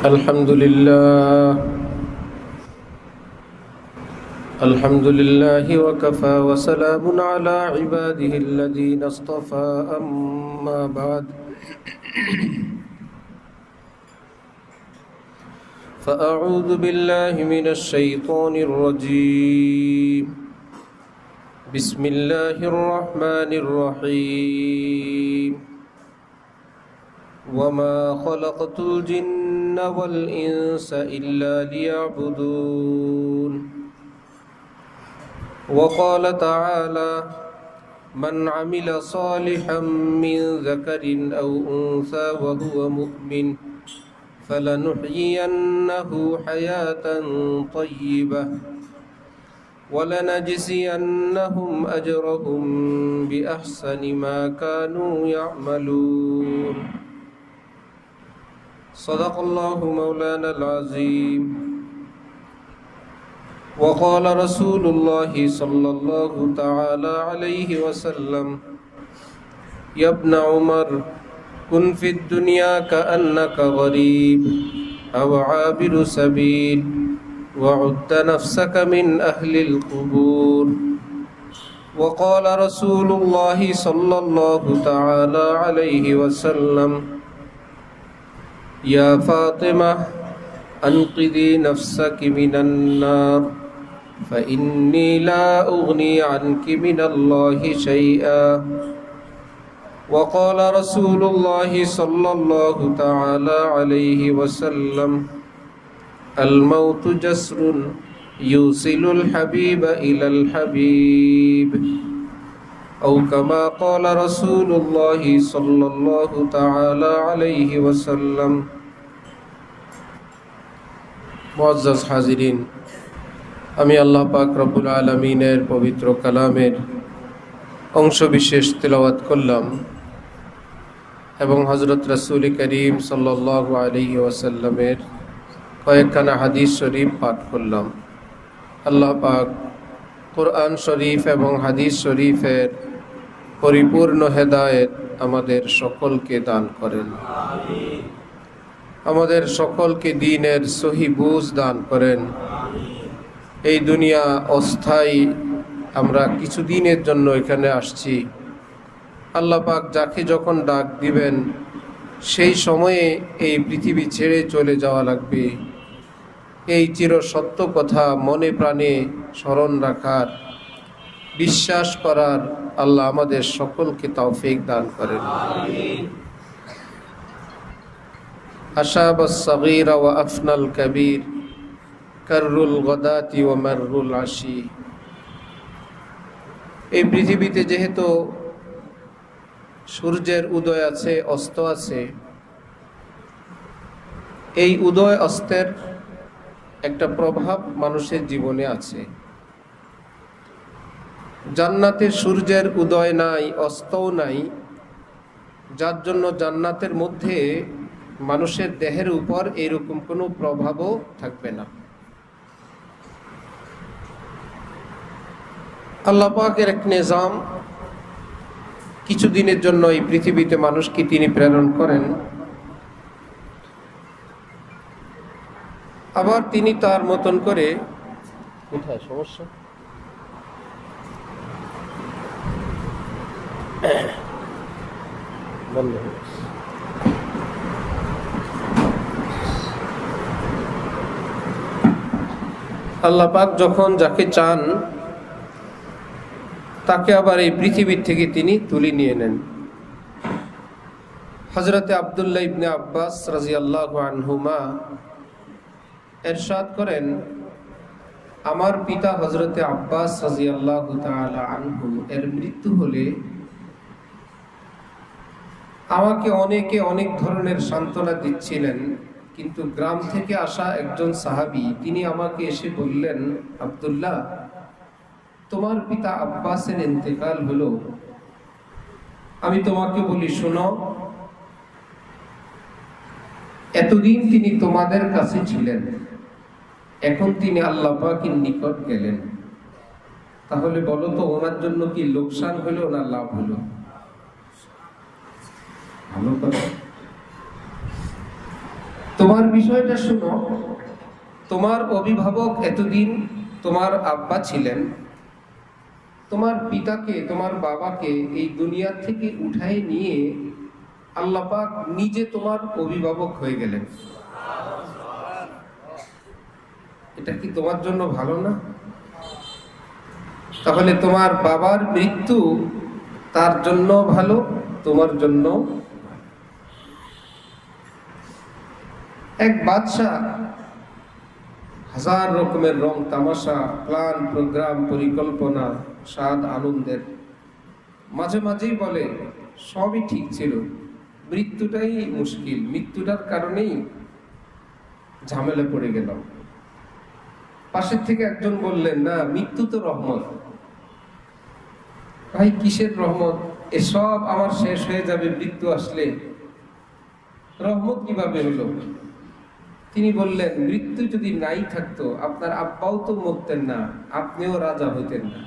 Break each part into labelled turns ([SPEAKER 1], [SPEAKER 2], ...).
[SPEAKER 1] الحمد لله وكفى وسلام على عباده الذين اصطفى أما بعد فأعوذ بالله من الشيطان الرجيم بسم الله الرحمن الرحيم وما خلقت الجن والإنس إلا ليعبدون وقال تعالى من عمل صالحا من ذكر أو أنثى وهو مؤمن فلنحيينه حياة طيبة ولنجزينهم أجرهم بأحسن ما كانوا يعملون صدق الله مولانا العظيم وقال رسول الله صلى الله تعالى عليه وسلم يا ابن عمر كن في الدنيا كأنك غريب أو عابر سبيل وعد نفسك من أهل القبور وقال رسول الله صلى الله تعالى عليه وسلم يا فاطمة أنقذي نفسك من النار فإني لا أغني عنك من الله شيئا وقال رسول الله صلى الله تعالى عليه وسلم الموت جسر يوصل الحبيب إلى الحبيب أو كما قال رسول الله صلى الله تعالى عليه وسلم মুআজ্জাজ হাজিরিন, আমি আল্লাহ পাক রব্বুল আলামিনের পবিত্র কালামের অংশ বিশেষ তেলাওয়াত করলাম এবং হযরত রাসূল করিম সাল্লাল্লাহু আলাইহি ওয়াসাল্লামের কয়েকখানা হাদিস শরীফ পাঠ করলাম। আল্লাহ পাক কোরআন শরীফ এবং হাদিস শরীফের পরিপূর্ণ হেদায়েত আমাদের সকলকে দান করেন। আমিন। আমাদের সকলকে দ্বীনের সহি বুঝ দান করেন। এই দুনিয়া অস্থায়ী, আমরা কিছুদিনের জন্য এখানে আসছি। আল্লাহ পাক যাকে যখন ডাক দিবেন সেই সময়ে এই পৃথিবী ছেড়ে চলে যাওয়া লাগবে। এই চির সত্য কথা মনে প্রাণে স্মরণ রাখার, বিশ্বাস করার আল্লাহ আমাদের সকলকে তৌফিক দান করেন। আমিন। আশাবাস সাগীরা ওয়া আফনাল কাবীর কাররুল গাদাতি ওয়া মাররুল আশি। এই পৃথিবীতে যেহেতু সূর্যের উদয় আছে, অস্ত আছে, এই উদয় অস্তের একটা প্রভাব মানুষের জীবনে আছে। জান্নাতে সূর্যের উদয় নাই, অস্তও নাই, যার জন্য জান্নাতের মধ্যে মানুষের দেহের উপর এরকম কোনো প্রভাবও থাকবে না। আল্লাহ পাকের এক নিজাম, কিছুদিনের জন্য এই পৃথিবীতে মানুষকে তিনি প্রেরণ করেন, আবার তিনি তার মতন করে কোথায় সমস্যা বন্ধ হয়ে গেছে। আল্লাহ পাক যখন যাকে চান তাকে আবার এই পৃথিবীর থেকে তিনি তুলে নিয়ে নেন। হযরতে আব্দুল্লাহ ইবনে আব্বাস রাদিয়াল্লাহু আনহুমা ইরশাদ করেন, আমার পিতা হযরতে আব্বাস রাদিয়াল্লাহু তাআলা আনহু এর মৃত্যু হলে আমাকে অনেকে অনেক ধরনের সান্ত্বনা দিচ্ছিলেন, কিন্তু গ্রাম থেকে আসা একজন সাহাবী তিনি আমাকে এসে বললেন, আব্দুল্লাহ, তোমার পিতা আব্বাসের ইন্তেকাল হলো, আমি তোমাকে বলি শোনো, এতদিন তিনি তোমাদের কাছে ছিলেন, এখন তিনি আল্লাহ পাকের নিকট গেলেন, তাহলে বলো তো ওনার জন্য কি লোকসান হলো না লাভ হলো? ভালো কথা। তো তোমার বিষয়টা শুনো। তোমার অভিভাবক এতদিন তোমার আব্বা ছিলেন, তোমার পিতাকে, তোমার বাবাকে এই দুনিয়া থেকে উঠাই নিয়ে আল্লাহ পাক নিজে তোমার অভিভাবক হয়ে গেলেন। এটা কি তোমার জন্য ভালো না? তাহলে তোমার বাবার মৃত্যু তার জন্য ভালো, তোমার জন্য। এক বাদশাহ হাজার রকমের রং তামাশা, প্ল্যান, প্রোগ্রাম, পরিকল্পনা, স্বাদ আনন্দের মাঝে মাঝেই বলে সবই ঠিক ছিল, মৃত্যুটাই মুশকিল, মৃত্যুটার কারণেই ঝামেলা পড়ে গেল। পাশের থেকে একজন বললেন, না, মৃত্যু তো রহমত। ভাই, কিসের রহমত? এসব আমার শেষ হয়ে যাবে মৃত্যু আসলে, রহমত কিভাবে হলো? তিনি বললেন, মৃত্যু যদি নাই থাকতো আপনার আব্বাও তো মরতেন না, আপনিও রাজা হইতেন না।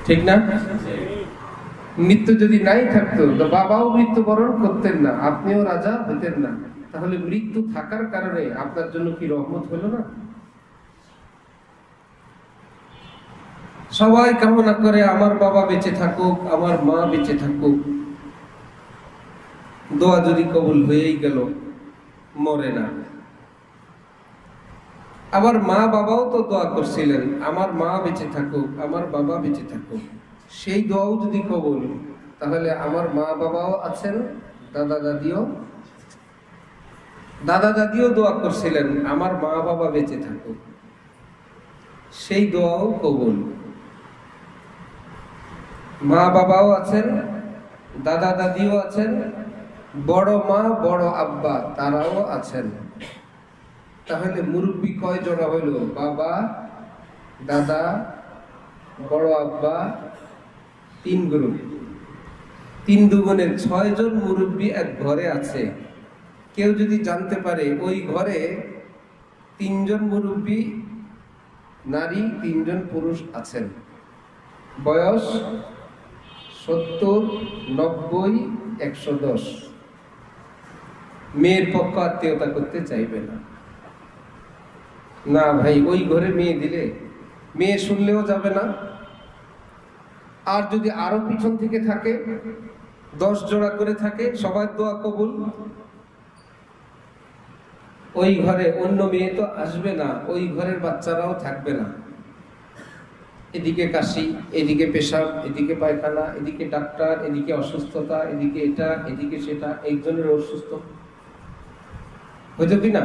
[SPEAKER 1] ঠিক না? মৃত্যু যদি নাই থাকতো তো বাবাও মৃত্যুবরণ করতেন না, আপনিও রাজা হইতেন না। তাহলে মৃত্যু থাকার কারণে আপনার জন্য কি রহমত হলো না? সবাই কামনা করে আমার বাবা বেঁচে থাকুক, আমার মা বেঁচে থাকুক। দোয়া যদি কবুল হয়েই গেল, মরে না। আবার মা বাবাও তো দোয়া করছিলেন, আমার মা বেঁচে থাকুক, আমার বাবা বেঁচে থাকুক। সেই দোয়াও যদি কবুল, তাহলে আমার মা বাবাও আছেন, দাদা দাদিও দোয়া করছিলেন আমার মা বাবা বেঁচে থাকুক, সেই দোয়াও কবুল। মা বাবাও আছেন, দাদা দাদিও আছেন, বড় মা বড় আব্বা তারাও আছেন। তাহলে মুরব্বী কয় জনা হইল? বাবা, দাদা, বড় আব্বা, 3 গ্রুপ, 3 দুগুণে 6 জন মুরব্বী এক ঘরে আছে। কেউ যদি জানতে পারে ওই ঘরে 3 জন মুরব্বী নারী, 3 জন পুরুষ আছেন, বয়স 70, 90, 110, মেয়ের পক্ষ আত্মীয়তা করতে চাইবে না। না ভাই, ওই ঘরে মেয়ে দিলে মেয়ে শুনলেও যাবে না। আর যদি আরো পিছন থেকে থাকে, 10 জোড়া করে থাকে, সবার দোয়া কবুল। ওই ঘরে অন্য মেয়ে তো আসবে না, ওই ঘরের বাচ্চারাও থাকবে না। এদিকে কাশি, এদিকে পেশাব, এদিকে পায়খানা, এদিকে ডাক্তার, এদিকে অসুস্থতা, এদিকে এটা, এদিকে সেটা, একজনের অসুস্থ হইতো কিনা?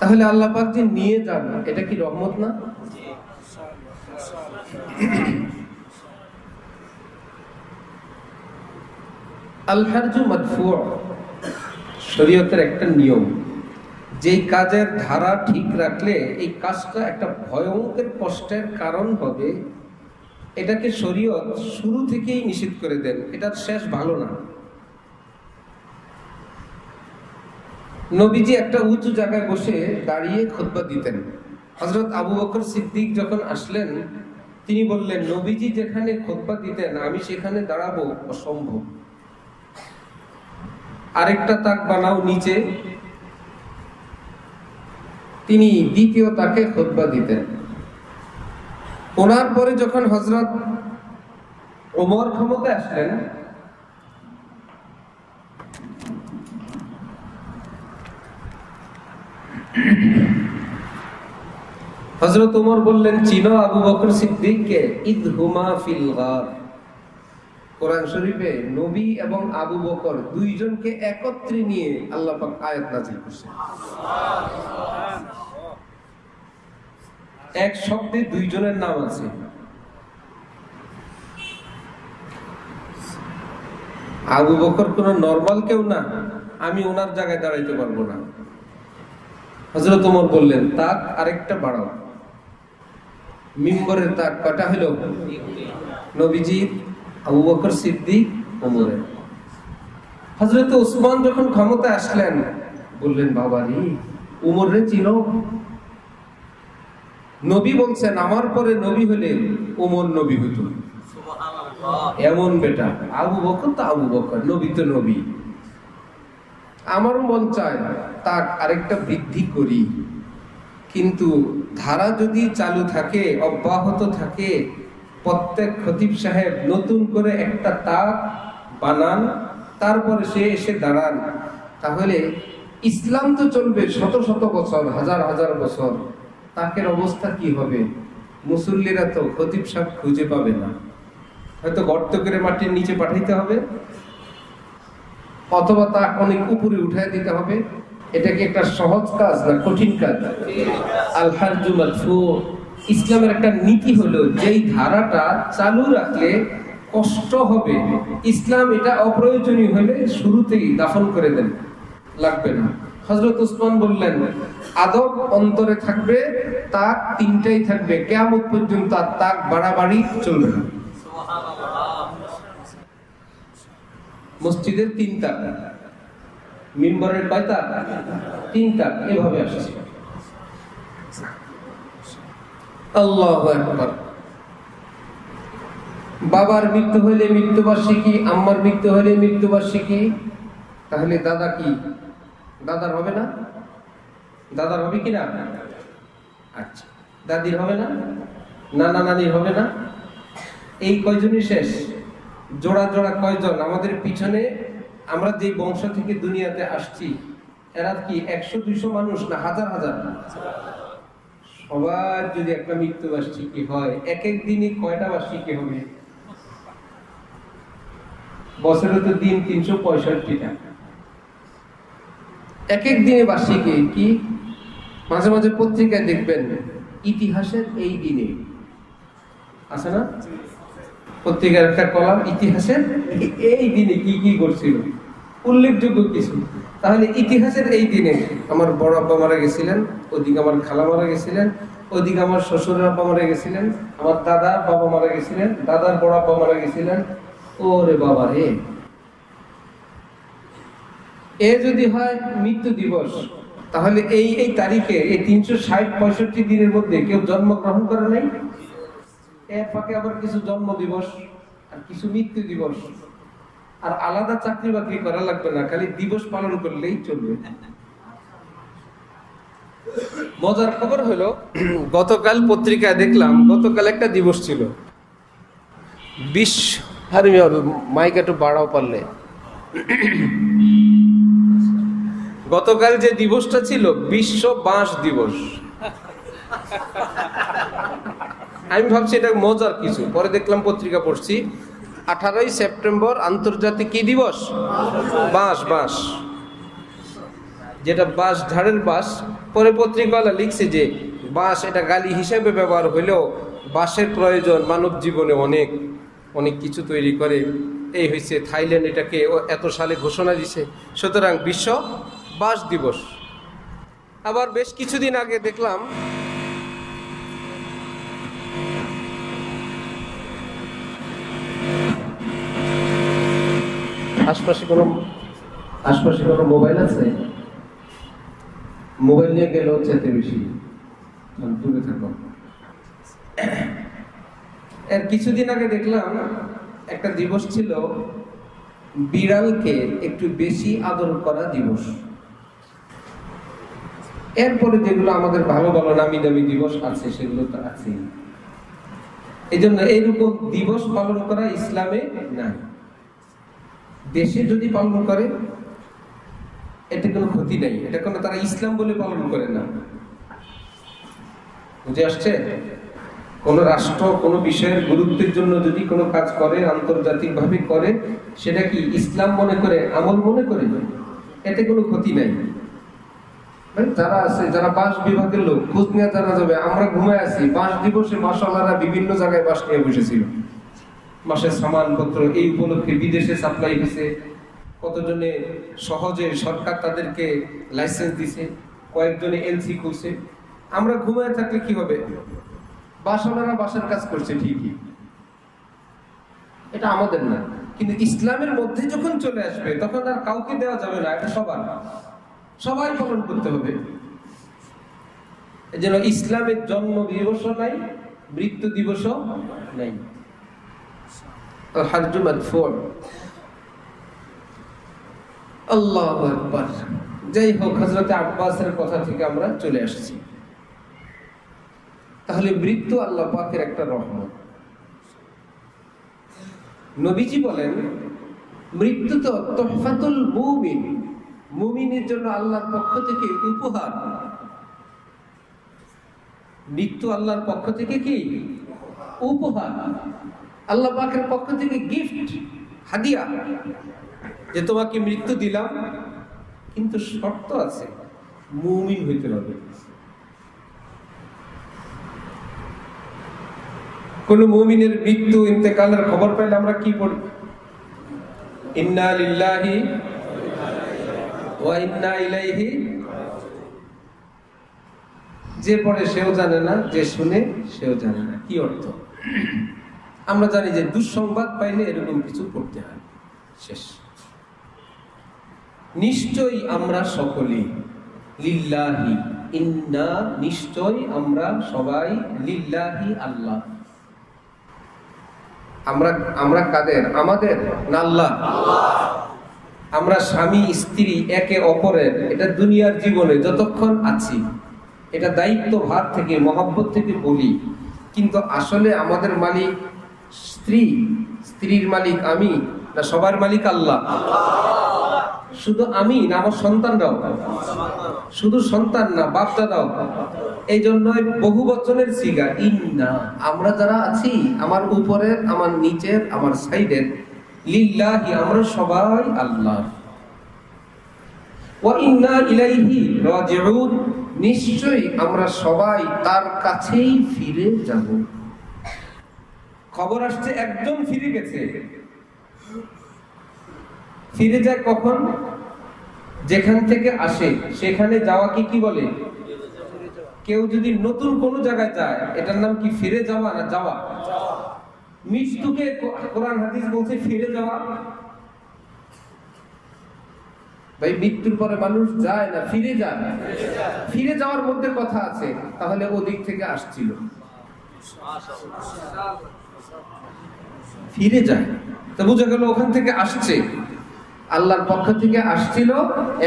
[SPEAKER 1] তাহলে আল্লাহ পাক যে নিয়ে যান, এটা কি রহমত না? আল হারজু মাদফু', শরীয়তের একটা নিয়ম। যেই কাজের ধারা ঠিক রাখলে এই কাজটা একটা ভয়ঙ্কর কষ্টের কারণ হবে, এটাকে শরীয়ত শুরু থেকেই নিষেধ করে দেন, এটার শেষ ভালো না। নবীজি একটা উঁচু জায়গায় বসে দাঁড়িয়ে খুতবা দিতেন। হযরত আবু বকর সিদ্দিক যখন আসলেন, তিনি বললেন, নবীজি যেখানে খুতবা দিতেন আমি সেখানে দাঁড়াবো অসম্ভব, আরেকটা তাক বানাও নিচে। তিনি দ্বিতীয় তাকে খুতবা দিতেন। ওনার পরে যখন হযরত ওমর ক্ষমতায় আসলেন, হযরত ওমর বললেন, চিনো আবু বকর সিদ্দিককে? ইদহুমা ফিল গার। কোরআন শরীফে নবী এবং আবু বকর দুইজনকে একত্রে নিয়ে আল্লাহ পাক আয়াত নাযিল করেছেন। এক শব্দে দুইজনের নাম আছে। আবু বকর কোন নরমাল কেউ না, আমি ওনার জায়গায় দাঁড়াইতে পারবো না। হযরত ওমর বললেন, তাক আরেকটা বাড়াও। মিম্বরের তাক কটা হলো? নবীজি, আবু বকর সিদ্দিক, ওমরের। হযরত ওসমান যখন ক্ষমতায় আসলেন, বললেন, বাবারি, ওমরে চিনো? নবী বলছেন, আমার পরে নবী হলে ওমর নবী হইত। এমন বেটা, আবু বকর তো আবু বকর, নবী তো নবী। আমারও মন চায় তার আরেকটা বৃদ্ধি করি, কিন্তু ধারা যদি চালু থাকে, অব্যাহত থাকে, প্রত্যেক খতিব সাহেব নতুন করে একটা তাক বানান, তারপরে সে এসে দাঁড়ান, তাহলে ইসলাম তো চলবে শত শত বছর, হাজার হাজার বছর। তাকের অবস্থা কি হবে? মুসল্লিরা তো খতিব সাহেব খুঁজে পাবে না, হয়তো গর্ত করে মাটির নিচে পাঠাইতে হবে, অথবা তাক অনেক উপরে উঠাই দিতে হবে। এটা কি একটা সহজ কাজ না কঠিন কাজ? আল হারজু মাদফু। ইসলামের একটা নীতি হলো, যেই ধারাটা চালু রাখলে কষ্ট হবে, ইসলাম এটা অপ্রয়োজনীয় হলে শুরুতেই দাফন করে দেন, লাগবে না। হযরত ওসমান বললেন, আদব অন্তরে থাকবে, তাক তিনটাই থাকবে, কিয়ামত পর্যন্ত আর তাক বাড়াবাড়ি চলবে না। মসজিদের তিন তাক, মিম্বরের কয় তাক? তিন তাক, এভাবে আসছে। আল্লাহু আকবার। বাবার মৃত্যু হলে মৃত্যুবার্ষিকী, আম্মার মৃত্যু হলে মৃত্যুবার্ষিকী, তাহলে দাদা কি দাদার হবে না? দাদার হবে কি না? আচ্ছা, দাদির হবে না? নানা নানির হবে না? এই কয়জনই শেষ? জোড়া জোড়া কয়জন আমাদের পিছনে, আমরা যে বংশ থেকে দুনিয়াতে আসছি, এরা কি 100-200 মানুষ না হাজার হাজার? সবার যদি একটা মৃত্যুবার্ষিকী হয়, এক এক দিনই কয়টা বার্ষিকী হবে? বছরে তো দিন 365টা, এক এক দিনে বার্ষিকী। কি মাঝে মাঝে পত্রিকায় দেখবেন ইতিহাসের এই দিনে, আছে না পত্রিকার একটা কলাম, ইতিহাসের এই দিনে কি কি করছিল, উল্লেখযোগ্য কিছু। তাহলে ইতিহাসের এই দিনে আমার বড় আব্বা মারা গেছিলেন, ওদিকে আমার খালা মারা গেছিলেন, ওদিকে আমার শ্বশুরের আব্বা মারা গেছিলেন, আমার দাদার বাবা মারা গেছিলেন, দাদার বড় আব্বা মারা গেছিলেন। ওরে বাবা রে, এ যদি হয় মৃত্যু দিবস, তাহলে এই এই তারিখে, এই 360-65 দিনের মধ্যে কেউ জন্মগ্রহণ করে নাই? এর ফাঁকে আবার কিছু জন্ম দিবস আর কিছু মৃত্যু দিবস। আর আলাদা চাকরি বাকরি করা লাগবে না, খালি দিবস পালন করলেই চলবে। মজার খবর হলো, গতকাল পত্রিকায় দেখলাম, গতকাল একটা দিবস ছিল, মাইক একটু বাড়াও পারলে। গতকাল যে দিবসটা ছিল বিশ্ব বাঁশ দিবস। আমি ভাবছি এটা মজার কিছু, পরে দেখলাম পত্রিকা পড়ছি 18ই সেপ্টেম্বর আন্তর্জাতিক কি দিবস? বাঁশ। বাঁশ যেটা বাঁশ, ঝাড়ের বাঁশ। পরে পত্রিকাওয়ালা লিখছে যে বাঁশ এটা গালি হিসেবে ব্যবহার হইলেও বাঁশের প্রয়োজন মানব জীবনে অনেক অনেক কিছু তৈরি করে। এই হয়েছে থাইল্যান্ড এটাকে এত সালে ঘোষণা দিছে, সুতরাং বিশ্ব বাঁশ দিবস। আবার বেশ কিছুদিন আগে দেখলাম আশপাশে কোনো মোবাইল আছে? মোবাইল নিয়ে গেলেও যেতে বেশি দূরে থাকো। এর কিছুদিন আগে দেখলাম একটা দিবস ছিল বিড়ালকে একটু বেশি আদর করা দিবস। এরপরে যেগুলো আমাদের ভালো ভালো নামি দামি দিবস আছে সেগুলো তো আছে। এই জন্য এইরকম দিবস পালন করা ইসলামে নাই। দেশে যদি পালন করে এতে কোনো ক্ষতি নাই, এটা কোনো তারা ইসলাম বলে পালন করে না। বুঝে আসছে? কোন রাষ্ট্র কোন বিষয়ের গুরুত্বের জন্য যদি কোনো কাজ করে, আন্তর্জাতিক ভাবে করে, সেটা কি ইসলাম মনে করে, আমল মনে করে, এতে কোনো ক্ষতি নাই। যারা আছে, যারা বাঁশ বিভাগের লোক, খোঁজ নিয়ে জানা যাবে। আমরা ঘুমায় আছি, বাঁশ দিবসে মাশাআল্লাহরা বিভিন্ন জায়গায় বাঁশ নিয়ে বসেছিল। মাসের সামানপত্র এই উপলক্ষে বিদেশে সাপ্লাই দিছে, কতজনে সহজে সরকার তাদেরকে লাইসেন্স দিছে, কয়েকজনে এলসি খুলছে। আমরা ঘুমায় থাকলে কি হবে? বাসনারা বাসার কাজ করছে ঠিকই, এটা আমাদের না। কিন্তু ইসলামের মধ্যে যখন চলে আসবে তখন আর কাউকে দেওয়া যাবে না, এটা সবার, সবাই পালন করতে হবে। এই জন্য ইসলামের জন্ম দিবসও নাই, মৃত্যু দিবসও নাই। আল হাজ্জু মাদফু। আল্লাহু আকবার। যাই হোক, হযরত আব্বাসের কথা থেকে আমরা চলে আসছি। তাহলে মৃত্যু আল্লাহ পাকের একটা রহমত। নবীজি বলেন মৃত্যু তো তুহফাতুল মুমিন, মুমিনের জন্য আল্লাহর পক্ষ থেকে উপহার। মৃত্যু আল্লাহর পক্ষ থেকে কি উপহার, আল্লাহ পাকের পক্ষ থেকে গিফট, হাদিয়া, যে তোমাকে মৃত্যু দিলাম, কিন্তু শর্ত আছে, মুমিন হইতে হবে। কোন মুমিনের মৃত্যু ইন্তেকালের খবর পাইলে আমরা কি পড়ি? ইন্না লিল্লাহি ওয়া ইন্না ইলাইহি। যে পড়ে সেও জানে না, যে শুনে সেও জানে না কি অর্থ। আমরা জানি যে দুঃসংবাদ পাইলে এরকম কিছু করতে হয়, শেষ। নিশ্চয়ই আমরা সকলেই লিল্লাহি, ইন্না নিশ্চয়ই আমরা সবাই, লিল্লাহি আল্লাহ। আমরা কাদের? আমাদের না আল্লাহ? আমরা স্বামী স্ত্রী একে অপরের, এটা দুনিয়ার জীবনে যতক্ষণ আছি এটা দায়িত্ব ভার থেকে, মহব্বত থেকে বলি, কিন্তু আসলে আমাদের মালিক স্ত্রী, স্ত্রীর মালিক আমি, না সবার মালিক আল্লাহ? শুধু আমি না আমার সন্তানরাও? শুধু সন্তান না, বাপ দাদাও। এই জন্য বহু বচনের সিগা ইন্না, আমরা যারা আছি, আমার উপরের, আমার নিচের, আমার সাইডের, লিল্লাহি আমরা সবাই আল্লাহ। ওয়া ইন্না ইলাইহি রাজিউন, নিশ্চয়ই আমরা সবাই তার কাছেই ফিরে যাব। খবর আসছে একজন ফিরে গেছে। ফিরে যায় কখন? যেখান থেকে আসে সেখানে যাওয়াকে কি বলে? কেউ যদি নতুন কোন জায়গায় যায় এটার নাম কি ফিরে যাওয়া না যাওয়া? মৃত্যুকে কোরআন হাদিস বলছে ফিরে যাওয়া। ভাই মৃত্যুর পরে মানুষ যায় না, ফিরে যায়। ফিরে যাওয়ার মধ্যে কথা আছে, তাহলে ওদিক থেকে আসছিল, ফিরে যায়, তো বোঝা গেল ওখান থেকে আসছে, আল্লাহর পক্ষ থেকে আসছিল,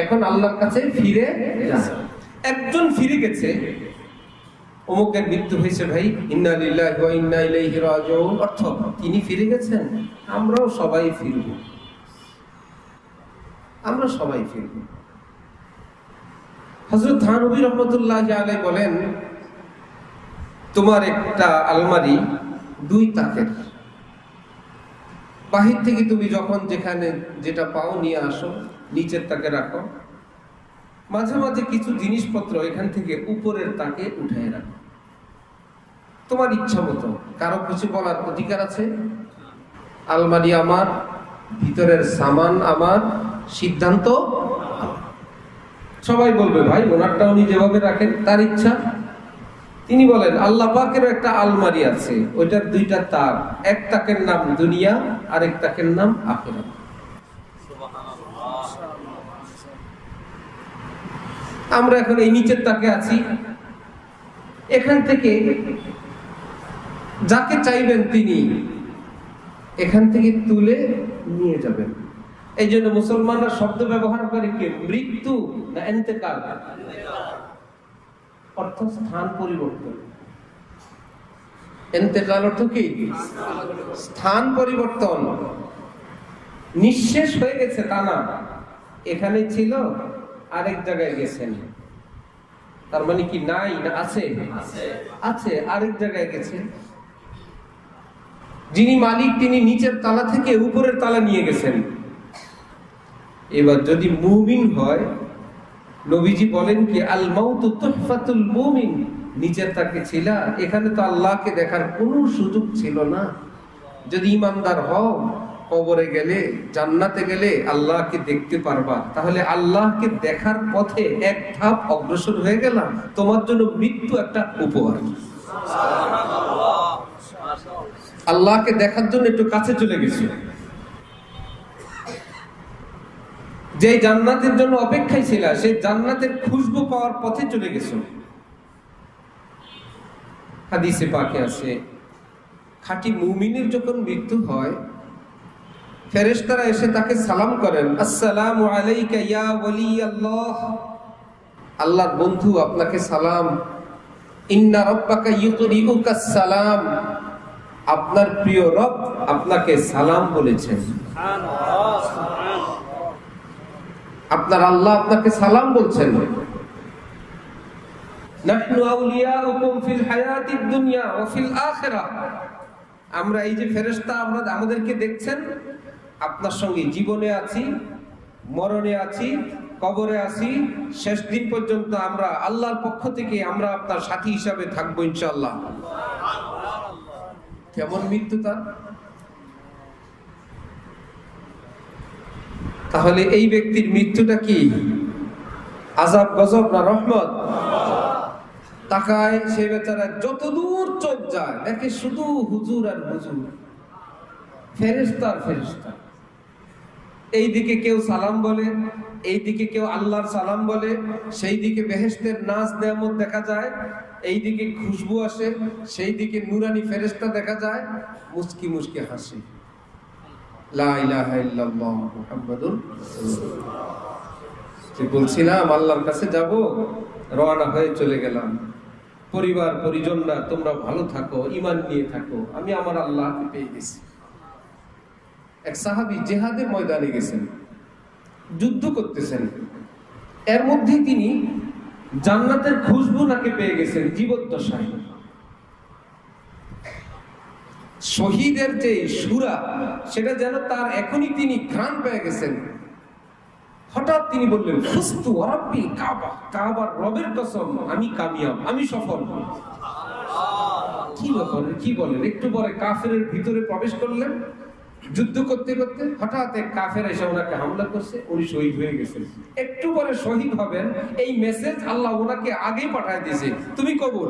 [SPEAKER 1] এখন আল্লাহর কাছে ফিরে যায়। একজন ফিরে গেছে, অমুকের মৃত্যু হয়েছে, ভাই ইন্না লিল্লাহি ওয়া ইন্না ইলাইহি রাজিউন, অর্থ তিনি ফিরে গেছেন, আমরাও সবাই ফিরব, আমরা সবাই ফিরব। হযরত থানভী রাহমাতুল্লাহি আলাইহি বলেন, তোমার একটা আলমারি দুই তাকের, বাহির থেকে তুমি যখন যেখানে যেটা পাও নিয়ে আসো, নিচের তাকে রাখো, মাঝে মাঝে কিছু জিনিসপত্র এখান থেকে উপরের তাকে উঠায় রাখো, তোমার ইচ্ছা মতো, কারো কিছু বলার অধিকার আছে? আলমারি আমার, ভিতরের সামান আমার, সিদ্ধান্ত সবাই বলবে ভাই ওনারটা উনি যেভাবে রাখেন তার ইচ্ছা। তিনি বলেন আল্লাহ পাকের একটা আলমারি আছে, ওইটার দুইটা তাক, এক তাকের নাম দুনিয়া, আরেক তাকের নাম আখিরাত। আমরা এখন এই নিচের তাকে আছি, এখান থেকে যাকে চাইবেন তিনি এখান থেকে তুলে নিয়ে যাবেন। এই জন্য মুসলমানরা শব্দ ব্যবহার করে কি? মৃত্যু না ইন্তেকাল? অর্থ স্থান পরিবর্তন। ইন্তেকাল অর্থ কি? স্থান পরিবর্তন। নিঃশেষ হয়ে গেছে তা না, এখানে ছিল আরেক জায়গায় গেছেন, তার মানে কি নাই না আছে? আছে, আরেক জায়গায় গেছে। যিনি মালিক তিনি নিচের তালা থেকে উপরের তালা নিয়ে গেছেন। এবার যদি মুমিন হয়, নবীজি বলেন কি আল মাউতু তুহফাতুল মুমিন, নিচের তাকে ছিল, এখানে তো আল্লাহকে দেখার কোনো সুযোগ ছিল না। যদি ঈমানদার হও, কবরে গেলে, জান্নাতে গেলে আল্লাহকে দেখতে পারবা, তাহলে আল্লাহকে দেখার পথে এক ধাপ অগ্রসর হয়ে গেলাম, তোমার জন্য মৃত্যু একটা উপহার। আল্লাহকে দেখার জন্য একটু কাছে চলে গেছে, যে জান্নাতের জন্য অপেক্ষায় ছিল, সেই জান্নাতের খুশবু পাওয়ার পথে চলে গেছে। হাদিসে পাকে আছে, খাঁটি মুমিনের যখন মৃত্যু হয় ফেরেশতারা এসে তাকে সালাম করেন, আসসালামু আলাইকা ইয়া ওয়ালি আল্লাহ, আল্লাহর বন্ধু আপনাকে সালাম। ইন্না রাব্বাকা ইউকরিউকা সালাম, আপনার প্রিয় রব আপনাকে সালাম বলেছেন। আপনার আল্লাহ আপনাকে সালাম বলছেন। নাহনু আউলিয়াউকুম ফিল হায়াতিদ দুনিয়া ওয়া ফিল আখিরাহ, আমরা এই যে ফেরেশতা আমরা আমাদেরকে দেখছেন, আপনার সঙ্গে জীবনে আছি, মরণে আছি, কবরে আছি, শেষ দিন পর্যন্ত আমরা আল্লাহর পক্ষ থেকে আমরা আপনার সাথী হিসাবে থাকবো ইনশাআল্লাহ। কেমন মৃত্যু তার! তাহলে এই ব্যক্তির মৃত্যুটা কি আযাব গজব না রহমত? তাকায় সে বেচারা, যতদূর চোখ যায় দেখে শুধু হুজুর আর হুজুর, ফেরেশতা আর ফেরেশতা। এইদিকে কেউ সালাম বলে, এইদিকে কেউ আল্লাহর সালাম বলে, সেই দিকে বেহেশতের নাজ নেয়ামত দেখা যায়, এইদিকে খুশবু আসে, সেই দিকে নূরানি ফেরেশতা দেখা যায়, মুস্কি মুস্কি হাসে। লা ইলাহা ইল্লাল্লাহ মুহাম্মাদুর রাসূলুল্লাহ। যে বলছিলাম আল্লাহর কাছে যাব, রওনা হয়ে চলে গেলাম। পরিবার পরিজনরা তোমরা ভালো থাকো, ঈমান নিয়ে থাকো, আমি আমার আল্লাহকে পেয়ে গেছি। এক সাহাবী জিহাদের ময়দানে গেছেন, যুদ্ধ করতেছেন, এর মধ্যেই তিনি জান্নাতের খুশবু নাকে পেয়ে গেছেন জীবদ্দশায়। শহীদের যে সুরা, সেটা যেন তার এখনই তিনি ঘ্রাণ পেয়ে গেছেন। হঠাৎ তিনি বললেন, ফুস্তু ওয়ারাব্বিল কাবা, কাবার রবের কসম আমি কামিয়াব, আমি সফল। কি ব্যাপার, কি বলেন? একটু পরে কাফেরের ভিতরে প্রবেশ করলেন, যুদ্ধ করতে করতে হঠাৎ এক কাফের এসে ওনাকে হামলা করছে, উনি শহীদ হয়ে গেছেন। একটু পরে শহীদ হবেন, এই মেসেজ আল্লাহ ওনাকে আগেই পাঠিয়ে দিয়েছে, তুমি কবুল,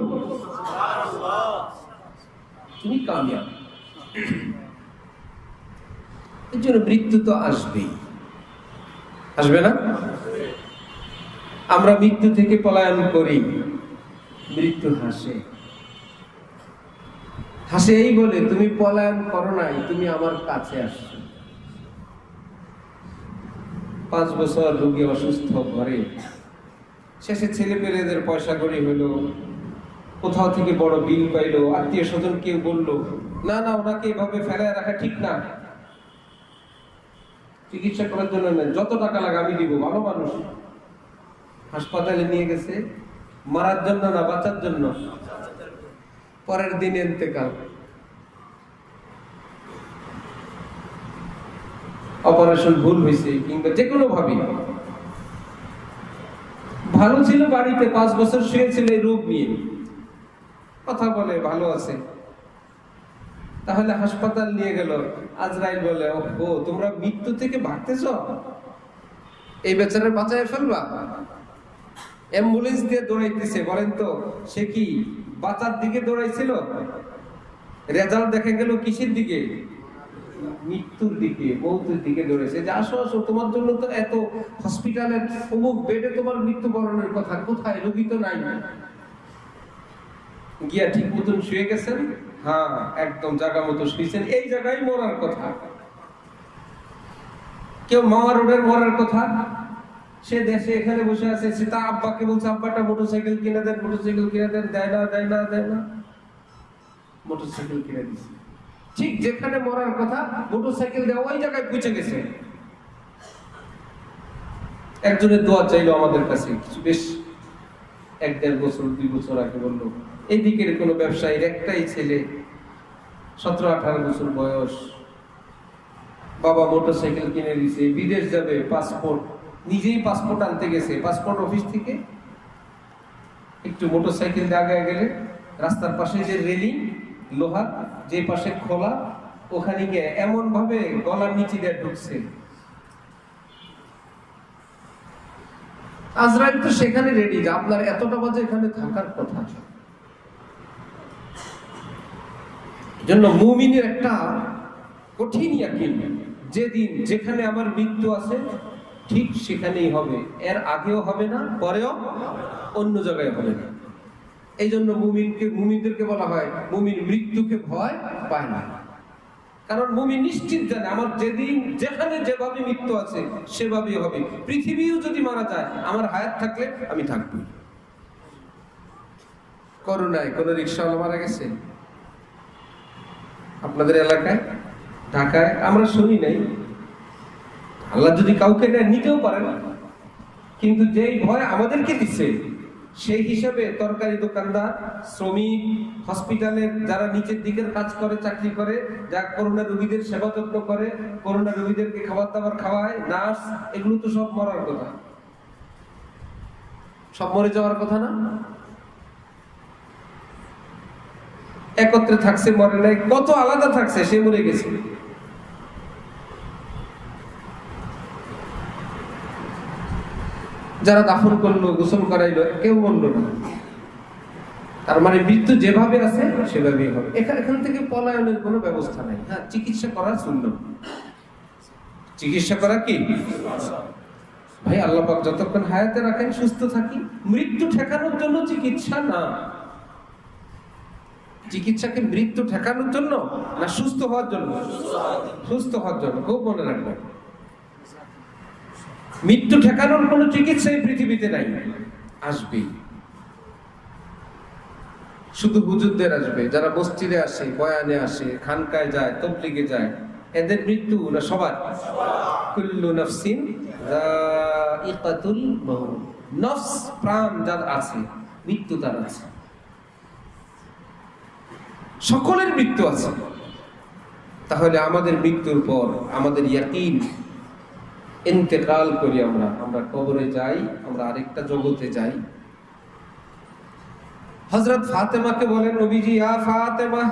[SPEAKER 1] তুমি কামিয়াব। এর জন্য মৃত্যু তো আসবেই, আসবে না? আমরা মৃত্যু থেকে পলায়ন করি, মৃত্যু হাসে। হাসে এই বলে, তুমি পলায়ন করো নাই, তুমি আমার কাছে আসছো। 5 বছর রোগী অসুস্থ ঘরে, শেষে ছেলে পেলেদের পয়সা করি হলো, কোথাও থেকে বড় বিল পাইলো, আত্মীয় স্বজন কেউ বললো না না ওনাকে এভাবে ফেলায় রাখা ঠিক না, চিকিৎসা করার জন্য না, যত টাকা লাগে আমি দিব, ভালো মানুষ। হাসপাতালে নিয়ে গেছে, মারার জন্য না বাঁচার জন্য। পরের দিন ইন্তেকাল। অপারেশন ভুল হয়েছে কিংবা যে কোনো ভাবে, ভালো ছিল বাড়িতে, 5 বছর শুয়েছিল এই রোগ নিয়ে, কথা বলে ভালো আছে। তাহলে হাসপাতাল নিয়ে গেল, আজরাইল বলে, ও তোমরা মৃত্যু থেকে ভাগতেছ, এই বেচারা বাঁচায় ফেলবা। অ্যাম্বুলেন্স দিয়ে দৌড়াইতেছে, বলেন তো সে কি বাঁচার দিকে দৌড়াইছিল? রেজাল্ট দেখা গেল কিসের দিকে? মৃত্যুর দিকে, মৌতের দিকে দৌড়াইছে। যে আসো আসো, তোমার জন্য তো এত হসপিটালের অমুক বেডে তোমার মৃত্যুবরণের কথা, কোথায়? রোগী তো নাই। গিয়া ঠিক মতন শুয়ে গেছেন, হ্যাঁ একদম জায়গা মতো শুয়েছেন, এই জায়গায় মরার কথা। কেউ মাওয়া রোডের মরার কথা, সে দেশে এখানে বসে আছে, সে তার আব্বাকে বলছে, আব্বাটা মোটরসাইকেল কিনে দেন, মোটরসাইকেল কিনে দেন, দেয় না দেয় না দেয় না, মোটরসাইকেল কিনে দিচ্ছে। ঠিক যেখানে মরার কথা মোটরসাইকেল দেওয়া, ওই জায়গায় পৌঁছে গেছে। একজনের দোয়া চাইলো আমাদের কাছে, বেশ 1-1.5 বছর 2 বছর আগে, বললো এইদিকের কোনো ব্যবসায়ীর একটাই ছেলে, 17-18 বছর বয়স, বাবা মোটরসাইকেল কিনে দিছে, বিদেশ যাবে, পাসপোর্ট, নিজেই পাসপোর্ট আনতে গেছে, পাসপোর্ট অফিস থেকে একটু মোটরসাইকেল আগায় গেলে রাস্তার পাশে যে রেলিং লোহা, যে পাশে খোলা, ওখানে গিয়ে এমন ভাবে গলার নিচে দিয়ে ঢুকছে। আজরাইল তো সেখানে রেডি, যে আপনার এতটা বাজে এখানে থাকার কথা। জন্য মুমিনের একটা কঠিন ইয়াকিন, যেদিন যেখানে আমার মৃত্যু আছে ঠিক সেখানেই হবে, এর আগেও হবে না, পরেও অন্য জায়গায় হবে না। এই জন্য মুমিনদেরকে বলা হয় মুমিন মৃত্যুকে ভয় পায় না। কারণ মুমিন নিশ্চিত জানে আমার যেদিন যেখানে যেভাবে মৃত্যু আছে সেভাবেই হবে। পৃথিবীও যদি মারা যায় আমার হায়াত থাকলে আমি থাকবো। করোনায় কোন রিক্সাওয়ালা মারা গেছে আপনাদের এলাকায়? ঢাকায় আমরা শুনি নাই। আল্লাহ যদি কাউকে নিতেও পারে না, কিন্তু যেই ভয় আমাদেরকে দিচ্ছে সেই হিসাবে তরকারি দোকানদার, শ্রমিক, হসপিটালের যারা নিচের দিকের কাজ করে, চাকরি করে, যা করোনা রোগীদের সেবা যত্ন করে, করোনা রোগীদেরকে খাবার দাবার খাওয়ায়, নার্স, এগুলো তো সব মরার কথা, সব মরে যাওয়ার কথা না? একত্রে থাকছে, মরে নাই। কত আলাদা থাকছে, সে মরে গেছে। যারা দাফন করলো, গোসল করাইলো, কেউ বললো না। তার মানে মৃত্যু যেভাবে আছে সেভাবেই হবে। এখান থেকে পলায়নের কোনো ব্যবস্থা নাই। হ্যাঁ, চিকিৎসা করা সুন্নাহ। চিকিৎসা করা কি ভাই? আল্লাহ পাক যতক্ষণ হায়াতে রাখেন সুস্থ থাকি। মৃত্যু ঠেকানোর জন্য চিকিৎসা না। চিকিৎসাকে মৃত্যু ঠেকানোর জন্য না সুস্থ হওয়ার জন্য? সুস্থ হওয়ার জন্য। খুব মনে রাখবেন, মৃত্যু ঠেকানোর কোন চিকিৎসা এই পৃথিবীতে নাই। আসবে শুধু হুজুরদের আসবে, যারা মসজিদে আসে, বয়ানে আসে, খানকায় যায়, তাবলীগে যায়, এদের মৃত্যু না সবার? কুল্লু নাফসিন যায়িকাতুল মাউত। নফস, প্রাণ যার আছে, মৃত্যু তার আছে। সকলের মৃত্যু আছে। তাহলে আমাদের মৃত্যুর পর আমাদের ইয়াকিন, ইন্তেকাল করি আমরা কবরে যাই, আমরা আরেকটা জগতে যাই। হযরত ফাতেমাকে বলেন নবীজি, ইয়া ফাতেমা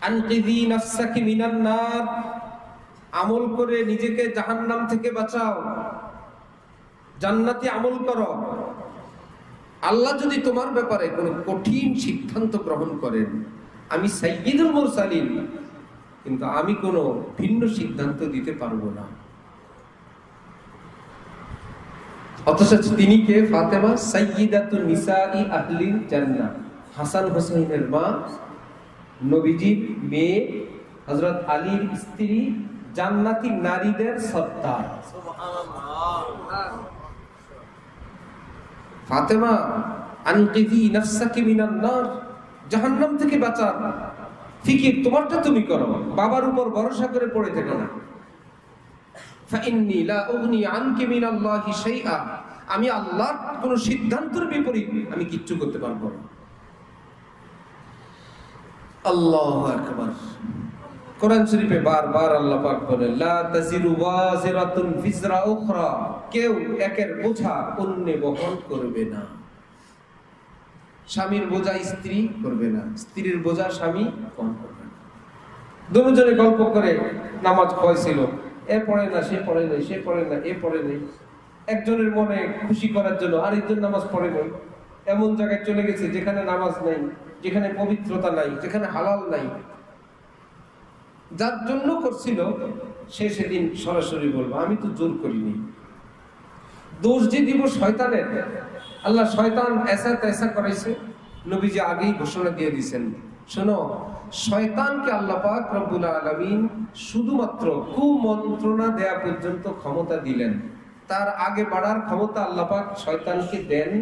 [SPEAKER 1] আনকিযি নাফসাকি মিনান নার, আমল করে নিজেকে জাহান্নাম থেকে বাঁচাও, জান্নাতি আমল করো। আল্লাহ যদি তোমার ব্যাপারে কোনো কঠিন সিদ্ধান্ত গ্রহণ করেন, আমি সাইয়্যিদুল মুরসালিন, কিন্তু আমি কোনো ভিন্ন সিদ্ধান্ত দিতে পারবো না। অথচ তিনি কে? ফাতেমা, সাইয়্যিদাতুন নিসাই আহলিল জান্নাহ, হাসান হোসেনের মা, নবীজির মেয়ে, হযরত আলীর স্ত্রী, জান্নাতি নারীদের সর্দার। ফাতেমা, আনকিযি নাফসাকি মিনান নার, জাহান্নাম থেকে বাঁচান ফিকির তোমারটা তুমি করো, বাবার উপর ভরসা করে পড়ে থেকো না। ফাইন্নী লা উগনি আনকি মিনাল্লাহি শাইআ, আমি আল্লাহর কোন সিদ্ধান্তের বিপরীত আমি কিচ্ছু করতে পারবো না। আল্লাহু আকবার। কোরআন শরীফে বারবার আল্লাহ পাক বলেন, লা তাজিরু ওয়াজিরাতুন বিজরা উখরা, কেউ একের বোঝা অন্য বহন করবে না। স্বামীর বোঝা স্ত্রী করবে না, স্ত্রীর বোঝা স্বামী বহন করবে না। দুজনে গল্প করে নামাজ পড়ছিল, এ পড়ে না, সে পড়ে নাই, সে পড়ে না, এ পড়ে নাই। একজনের মনে খুশি করার জন্য আরেকজন নামাজ পড়ে নাই। এমন জায়গায় চলে গেছে যেখানে নামাজ নাই, যেখানে পবিত্রতা নাই, যেখানে হালাল নাই। যার জন্য করছিল সে সেদিন সরাসরি বলবো, আমি তো জোর করিনি। দোষ যে দিব শয়তানের, আল্লাহ শয়তান এসা তেসা করাইছে। নবীজি আগেই ঘোষণা দিয়ে দিয়েছেন, শোনো, শয়তানকে আল্লাহ পাক রব্বুল আলামিন শুধুমাত্র কুমন্ত্রণা দেয়া পর্যন্ত ক্ষমতা দিলেন, তার আগে বাড়ার ক্ষমতা আল্লাহ পাক শয়তানকে দেন।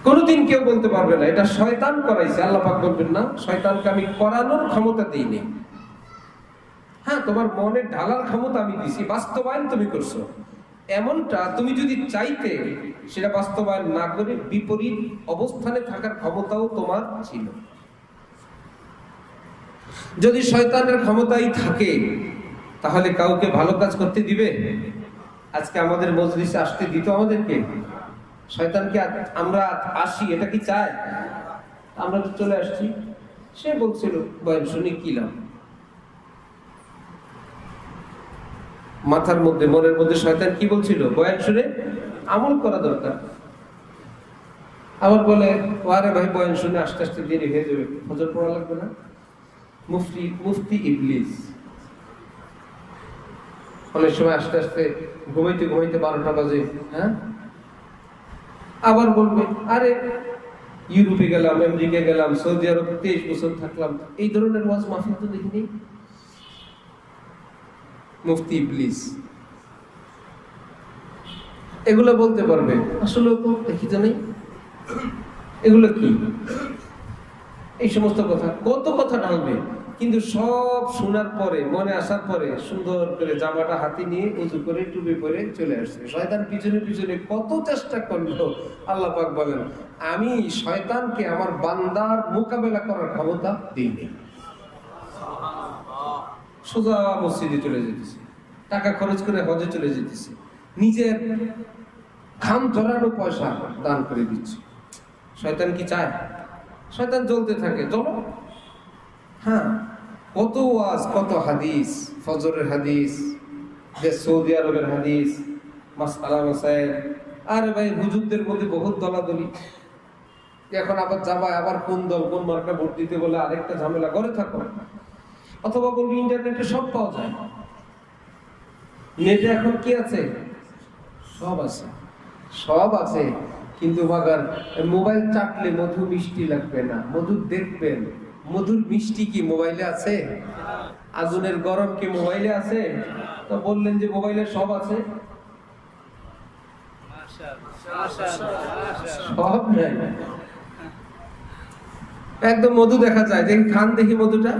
[SPEAKER 1] কোনদিন কেউ বলতে পারবে না এটা শয়তান করাইছে, আল্লাহ পাক বলবেন না শয়তানকে আমি করানোর ক্ষমতা দিইনি। হ্যাঁ, তোমার মনে ঢালার ক্ষমতা আমি দিছি, বাস্তবায়ন তুমি করছো। এমনটা তুমি যদি চাইতে সেটা বাস্তবায়ন না করে বিপরীত অবস্থানে থাকার ক্ষমতাও তোমার ছিল। যদি শয়তানের ক্ষমতাই থাকে তাহলে কাউকে ভালো কাজ করতে দিবে? আজকে আমাদের মজলিসে আসতে দিত আমাদেরকে? শয়তানকে আমরা আসি এটা কি চায়? আমরা তো চলে আসছি। সে বলছিল বয়ান শুনে কি লাভ? মাথার মধ্যে, মনের মধ্যে শয়তান কি বলছিল? বয়ান শুনে আমল করা দরকার। আবার বলে, আরে ভাই বয়ান শুনে আস্তে আস্তে দেরি হয়ে যাবে, ফজর পড়া লাগবে না। মুফতি ইবলিস অনেক সময় আস্তে আস্তে ঘুমাইতে ঘুমাইতে 12টা বাজে। হ্যাঁ, আবার বলবে, আরে ইউরোপে গেলাম, আমেরিকা গেলাম, সৌদি আরব 23 বছর থাকলাম, এই ধরনের ওয়াজ মাহফিল তো দেখিনি। মুফতি ইবলিস এগুলো বলতে পারবে, আসলে তো দেখি তো নেই এগুলো কি, এই সমস্ত কথা, কত কথা ঢালবে, কিন্তু সব শোনার পরে, মনে আসার পরে সুন্দর করে জামাটা হাতে নিয়ে উঁচু করে টুপি পরে চলে আসছে। শয়তান পিছনে পিছনে কত চেষ্টা করলো, আল্লাহ পাক বলেন আমি শয়তানকে আমার বান্দার মোকাবেলা করার ক্ষমতা দিইনি। সোজা মসজিদে চলে যেতেছে, টাকা খরচ করে হজে চলে যেতেছে, নিজের ঘাম ঝরানো পয়সা দান করে দিচ্ছে। শয়তান কি চায়? শয়তান জ্বলতে থাকে, চলো। হ্যাঁ, কত ওয়াজ, কত হাদিস, ফজরের হাদিস, সৌদি আরবের হাদিস, মাসআলা মাসাইল। আরে ভাই, হুজুরদের মধ্যে বহুত দলাদলি, এখন আবার যাবা, আবার কোন দল কোন মার্কা ভোট দিতে বলে আরেকটা ঝামেলা, করে থাকো। অথবা বলবি ইন্টারনেটে সব পাওয়া যায়, নেটে এখন কি আছে, সব আছে, সব আছে, কিন্তু মাগার মোবাইল চাপলে মধু মিষ্টি লাগবে না, মধু দেখবেন, মধুর মিষ্টি কি মোবাইলে আছে? আগুনের গরম কি মোবাইলে আছে? তো বললেন যে মোবাইলে সব আছে, সব নাই। একদম মধু দেখা যায়, দেখি খান, দেখি মধুটা,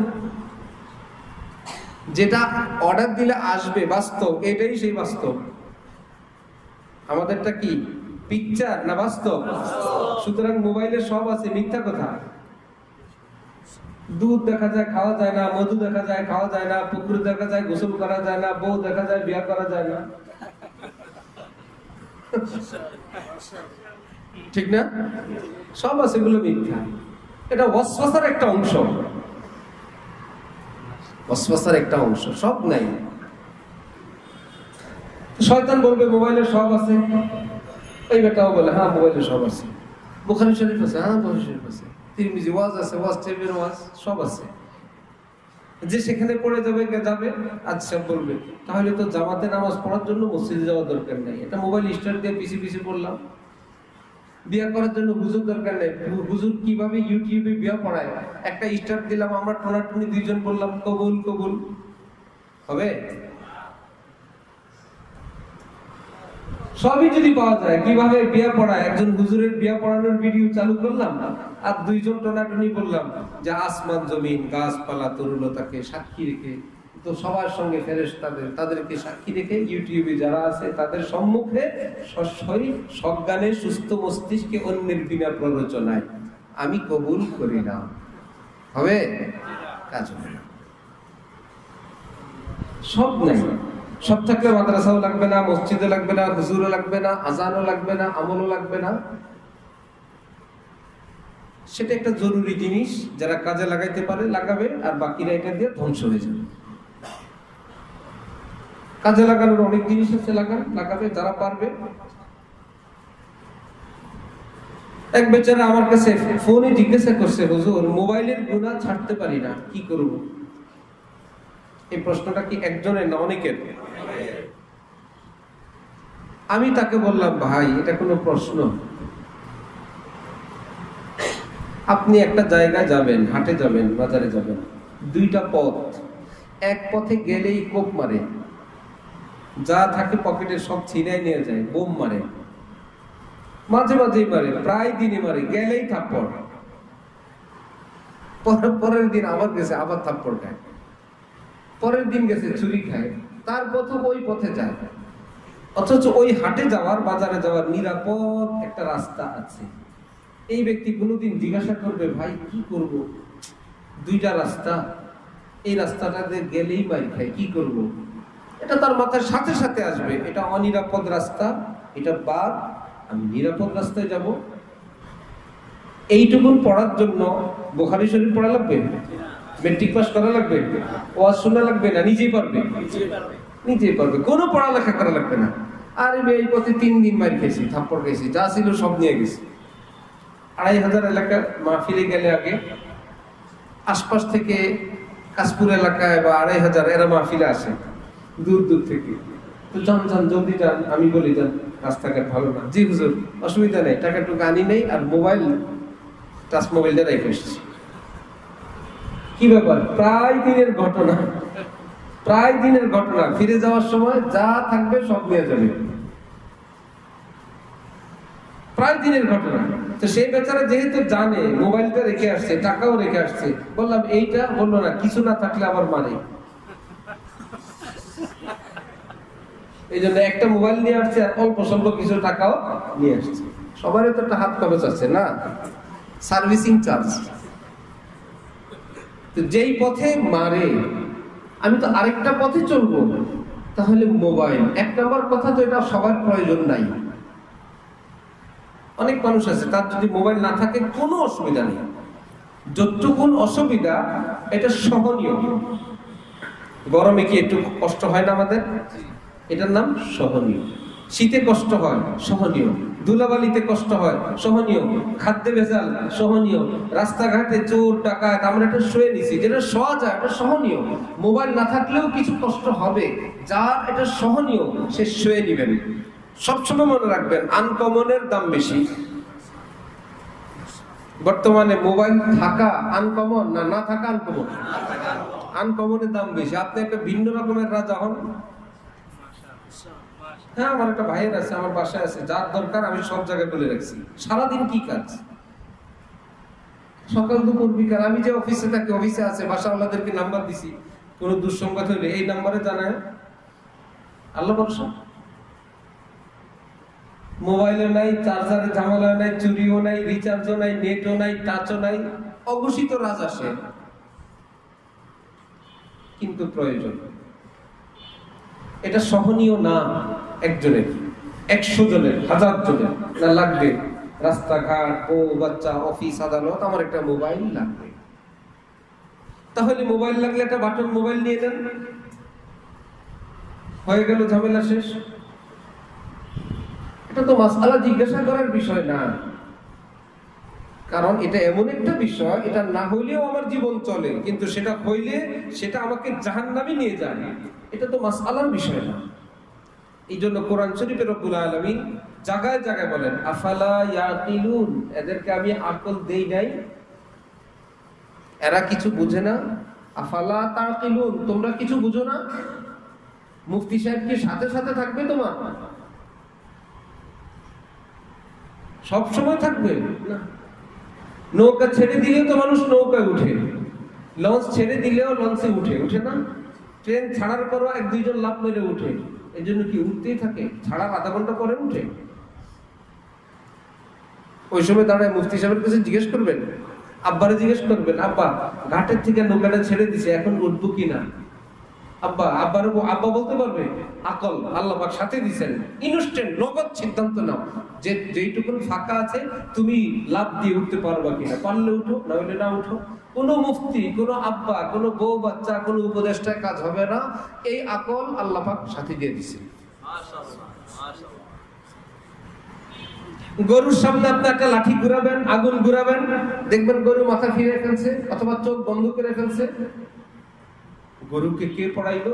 [SPEAKER 1] যেটা অর্ডার দিলে আসবে বাস্তব, এটাই সেই বাস্তব। আমাদেরটা কি পিকচার না বাস্তব? সুতরাং মোবাইলে সব আছে, মিথ্যা কথা। দুধ দেখা যায় খাওয়া যায় না, মধু দেখা যায় খাওয়া যায় না, পুকুর দেখা যায় গোসল করা যায় না, বউ দেখা যায় বিয়ে করা যায় না, ঠিক না? সব আছে, এগুলো মিথ্যা। এটা ওয়াসওয়াসার একটা অংশ, ওয়াসওয়াসার একটা অংশ, সব নাই। শয়তান বলবে মোবাইলে সব আছে, এই বেটাও বলে হ্যাঁ মোবাইলে সব আছে, বুখারী শরীফ আছে, হ্যাঁ বুখারী শরীফ আছে, তিরমিজি ওয়াজ আছে, ওয়াজ টেবিলের ওয়াজ সব আছে। যে সেখানে পড়ে যাবে, আচ্ছা বলবে তাহলে তো জামাতে নামাজ পড়ার জন্য মসজিদে যাওয়ার দরকার নেই, এটা মোবাইল স্টার্ট দিয়ে পিছি পিছি পড়লাম। বিয়ে করার জন্য হুজুর দরকার নেই, হুজুর কিভাবে ইউটিউবে বিয়ে পড়ায়, একটা স্টার্ট দিলাম, আমরা টোনাটুনি দুইজন বললাম কবুল কবুল, হবে? সবই যদি পাওয়া যায়, কিভাবে বিয়ে পড়ায়, একজন হুজুরের বিয়ে পড়ানোর ভিডিও চালু করলাম আর দুইজন টোনাটুনি বললাম যে আসমান জমিন গাছপালা তরুলতাকে সাক্ষী রেখে, তো সবার সঙ্গে ফেরেশতাদের, তাদেরকে সাক্ষী রেখে ইউটিউবে যারা আছে তাদের সম্মুখে সশরীর সজ্ঞানে সুস্থ মস্তিষ্কে অন্যের বিনা প্ররোচনায় আমি কবুল করি না, হবে? কাজ হবে না। সব নাই, সব থাকলে মাদ্রাসাও লাগবে না, মসজিদও লাগবে না, হুজুরও লাগবে না, আজানও লাগবে না, আমলও লাগবে না। সেটা একটা জরুরি জিনিস, যারা কাজে লাগাইতে পারে লাগাবে, আর বাকিরা এটা দিয়ে ধ্বংস হয়ে যাবে। কাজে লাগানোর অনেক জিনিস আছে, লাগাবে যারা পারবে। এক বেচারা আমার কাছে ফোনে জিজ্ঞাসা করছে, হুজুর মোবাইলের গুনাহ ছাড়তে পারি না, কি করব? এই প্রশ্নটা কি একজনের না অনেকের? আমি তাকে বললাম, ভাই এটা কোনো প্রশ্ন? আপনি একটা জায়গায় যাবেন, হাটে যাবেন, বাজারে যাবেন, দুইটা পথ, এক পথে গেলেই কোপ মারে, যা থাকে পকেটে সব ছিনাই নিয়ে যায়, বোম মারে, মাঝে মাঝেই মারে, প্রায় দিনই মারে, গেলেই থাপ্পড়, পরের দিন আবার গেছে আবার থাপ্পড় খায়, পরের দিন গেছে চুরি খায়, তার প্রথম ওই পথে যায়। অথচ ওই হাটে যাওয়ার, বাজারে যাওয়ার নিরাপদ একটা রাস্তা আছে। এই ব্যক্তি কোনোদিন জিজ্ঞাসা করবে, ভাই কি করব, দুইটা রাস্তা, এই রাস্তাটাতে গেলেই মাইর খাই, কি করব? এটা তার মাথার সাথে সাথে আসবে, এটা অনিরাপদ রাস্তা, এটা বাদ, আমি নিরাপদ রাস্তায় যাব। এইটুকুন পড়ার জন্য বুখারী শরীফ পড়া লাগবে? মেট্রিক পাস করা লাগবে? ওয়াজ শোনা লাগবে না? নিজেই পারবে, নিজেই পারবে, কোনো পড়ালেখা করা লাগবে না। আর এই পথে 3 দিন মার খেয়েছি, থাপ্পড় খেয়েছি, যা ছিল সব নিয়ে গেছি। 2500 এলাকা মাহফিলে গেলে আগে আশপাশ থেকে কাশপুর এলাকায় বা 2500 এরা মাহফিলে আসে দূর দূর থেকে, তো যান যান জলদি যান, আমি বলি যান রাস্তাঘাট ভালো না, জি হুজুর অসুবিধা নেই, টাকা টুকু আনি নেই, আর মোবাইল টাচ মোবাইলটা রেখে এসেছি। কি ব্যাপার? প্রায় দিনের ঘটনা। ফিরে যাওয়ার সময় যা থাকবে সব নিয়ে যাবে, প্রায় দিনের ঘটনা। তো সেই বেচারা যেহেতু জানে মোবাইলটা রেখে আসছে, টাকাও রেখে আসছে, বললাম এইটা, বললো না, কিছু না থাকলে আবার মারে। এই জন্য একটা মোবাইল নিয়ে আসছে আর অল্প স্বল্প কিছু টাকাও নিয়ে আসছে। সবারই তো একটা হাত খরচ আছে না, সার্ভিসিং চার্জ। তো যেই পথে মারে, আমি তো আরেকটা পথে চলবো, তাহলে মোবাইল এক নম্বর কথা। তো এটা সবার প্রয়োজন নাই। অনেক মানুষ আছে তার যদি মোবাইল না থাকে কোনো অসুবিধা নেই, যতটুকুন অসুবিধা এটা সহনীয়। গরমে কি একটু কষ্ট হয় না আমাদের? এটার নাম সহনীয়। শীতে কষ্ট হয়, সহনীয়। ধুলাবালিতে কষ্ট হয়, সহনীয়। খাদ্যে ভেজাল, সহনীয়। রাস্তাঘাটে চোর ডাকাত, আমরা এটা শুয়ে নিছি, যেটা শোয়া যায় এটা সহনীয়। মোবাইল না থাকলেও কিছু কষ্ট হবে, যার এটা সহনীয় সে শুয়ে নিবেন। সবসময় মনে রাখবেন, আনকমনের দাম বেশি। বর্তমানে মোবাইল থাকা আনকমন না না থাকা আনকমন? আনকমনের দাম বেশি। আপনি একটা ভিন্ন রকমের রাজা হন। হ্যাঁ, আমার একটা ভাইয়ের আছে, আমার বাসায় আছে, যার দরকার আমি সব জায়গায় বলে রাখছি। সারাদিন কি কাজ? সকাল দুপুর বিকাল। আমি যে অফিসে থাকি, অফিসে আছে, বাসাওয়ালাদেরকে নাম্বার দিছি, কোন দুঃসংবাদ হইলে এই নাম্বারে জানায়। আল্লাহ ভরসা। মোবাইলও নাই, চার্জারের ঝামেলা নাই, চুরিও নাই, রিচার্জও নাই, নেটও নাই, টাচও নাই, অঘোষিত রাজ আসে। কিন্তু প্রয়োজন এটা সহনীয় না। একজনের, 100 জনের, 1000 জনের না লাগবে। রাস্তাঘাট, বউ বাচ্চা, অফিস আদালত, আমার একটা মোবাইল লাগবে। তাহলে মোবাইল লাগলে একটা বাটন মোবাইল নিয়ে নেন, হয়ে গেল, ঝামেলা শেষ। এটা তো মাসআলা জিজ্ঞাসা করার বিষয় না, কারণ এটা এমন একটা বিষয়, এটা না হইলেও আমার জীবন চলে, কিন্তু সেটা হইলে সেটা আমাকে জাহান্নামে নিয়ে যায়। এটা তো মাসআলার বিষয় না। এই জন্য কোরআন শরীফে রব্বুল আলামিন জায়গায় জায়গায় বলেন, আফালা ইয়াকিলুন, এদেরকে আমি আকল দেই নাই, এরা কিছু বুঝে না। আফালা তাকিলুন, তোমরা কিছু বুঝো না। মুফতি সাহেব কি সাথে সাথে থাকবে? তোমার সব সময় থাকবে না। নৌকা ছেড়ে দিলেও তো মানুষ নৌকায় উঠে, লঞ্চ ছেড়ে দিলেও লঞ্চে উঠে না। ট্রেন ছাড়ার পরও 1-2 জন লাফ মেরে উঠে। এই জন্য কি উঠতেই থাকে? ছাড়ার আধা ঘন্টা পরে উঠে। ওই সময় দাঁড়ায় মুফতি সাহেবের কাছে জিজ্ঞেস করবেন, আব্বারে জিজ্ঞেস করবেন, আব্বা ঘাটের থেকে নৌকাটা ছেড়ে দিছে, এখন উঠবো কিনা? আব্বা বলতে পারবে, আকল আল্লাহ পাক সাথে দিয়েছেন, ইনস্ট্যান্ট নগদ সিদ্ধান্ত নাও যে যেইটুকুন ফাঁকা আছে তুমি লাভ দিয়ে উঠতে পারবা কিনা। পারলে উঠো, না হলে না উঠো। কোনো মুফতি, কোনো আব্বা, কোনো বউ বাচ্চা, কোনো উপদেষ্টায় কাজ হবে না। এই আকল আল্লাহ পাক সাথে দিয়ে দিয়েছেন। গরুর সামনে আপনি একটা লাঠি ঘুরাবেন, আগুন ঘুরাবেন, দেখবেন গরু মাথা ফিরে ফেলছে অথবা চোখ বন্ধ করে ফেলছে। গরুকে কে পড়াইলো?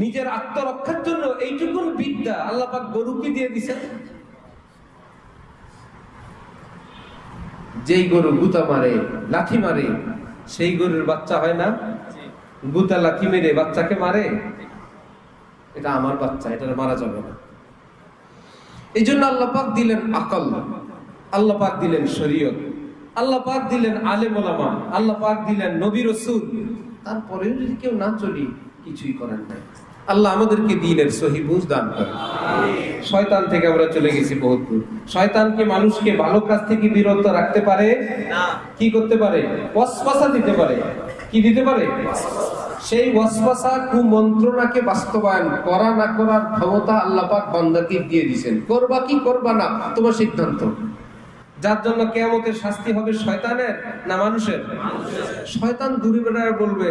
[SPEAKER 1] নিজের আত্মরক্ষার জন্য এইটুকুন বিদ্যা আল্লাহ পাক গরুকে দিয়ে দিয়েছেন। যেই গরু গুতা মারে, লাঠি মারে, সেই গরুর বাচ্চা হয় না? গুতা লাঠি মেরে বাচ্চাকে মারে, এটা আমার বাচ্চা, এটা মারা যাবে না। এই জন্য আল্লাহ পাক দিলেন আকল, আল্লাহ পাক দিলেন শরীয়ত, আল্লাহ পাক দিলেন আলেম ওলামা, আল্লাহ পাক দিলেন নবী রাসূল। তারপরেও যদি কেউ না চলি, কিছুই করার নাই। আল্লাহ আমাদেরকে দ্বীনের সহি বুঝ দান করেন। শয়তান থেকে আমরা চলে গেছি বহুত দূর। শয়তানকে মানুষকে ভালো কাজ থেকে বিরত রাখতে পারে না। কি করতে পারে? ওয়াসওয়াসা দিতে পারে। কি দিতে পারে? সেই ওয়াসওয়াসা, কুমন্ত্রণাকে বাস্তবায়ন করা না করার ক্ষমতা আল্লাহ পাক বান্দাকে দিয়ে দিয়েছেন। করবা কি করবা না তোমার সিদ্ধান্ত। যার জন্য কিয়ামতের শাস্তি হবে শয়তানের না মানুষের? শয়তান দূরে বেড়ায় বলবে,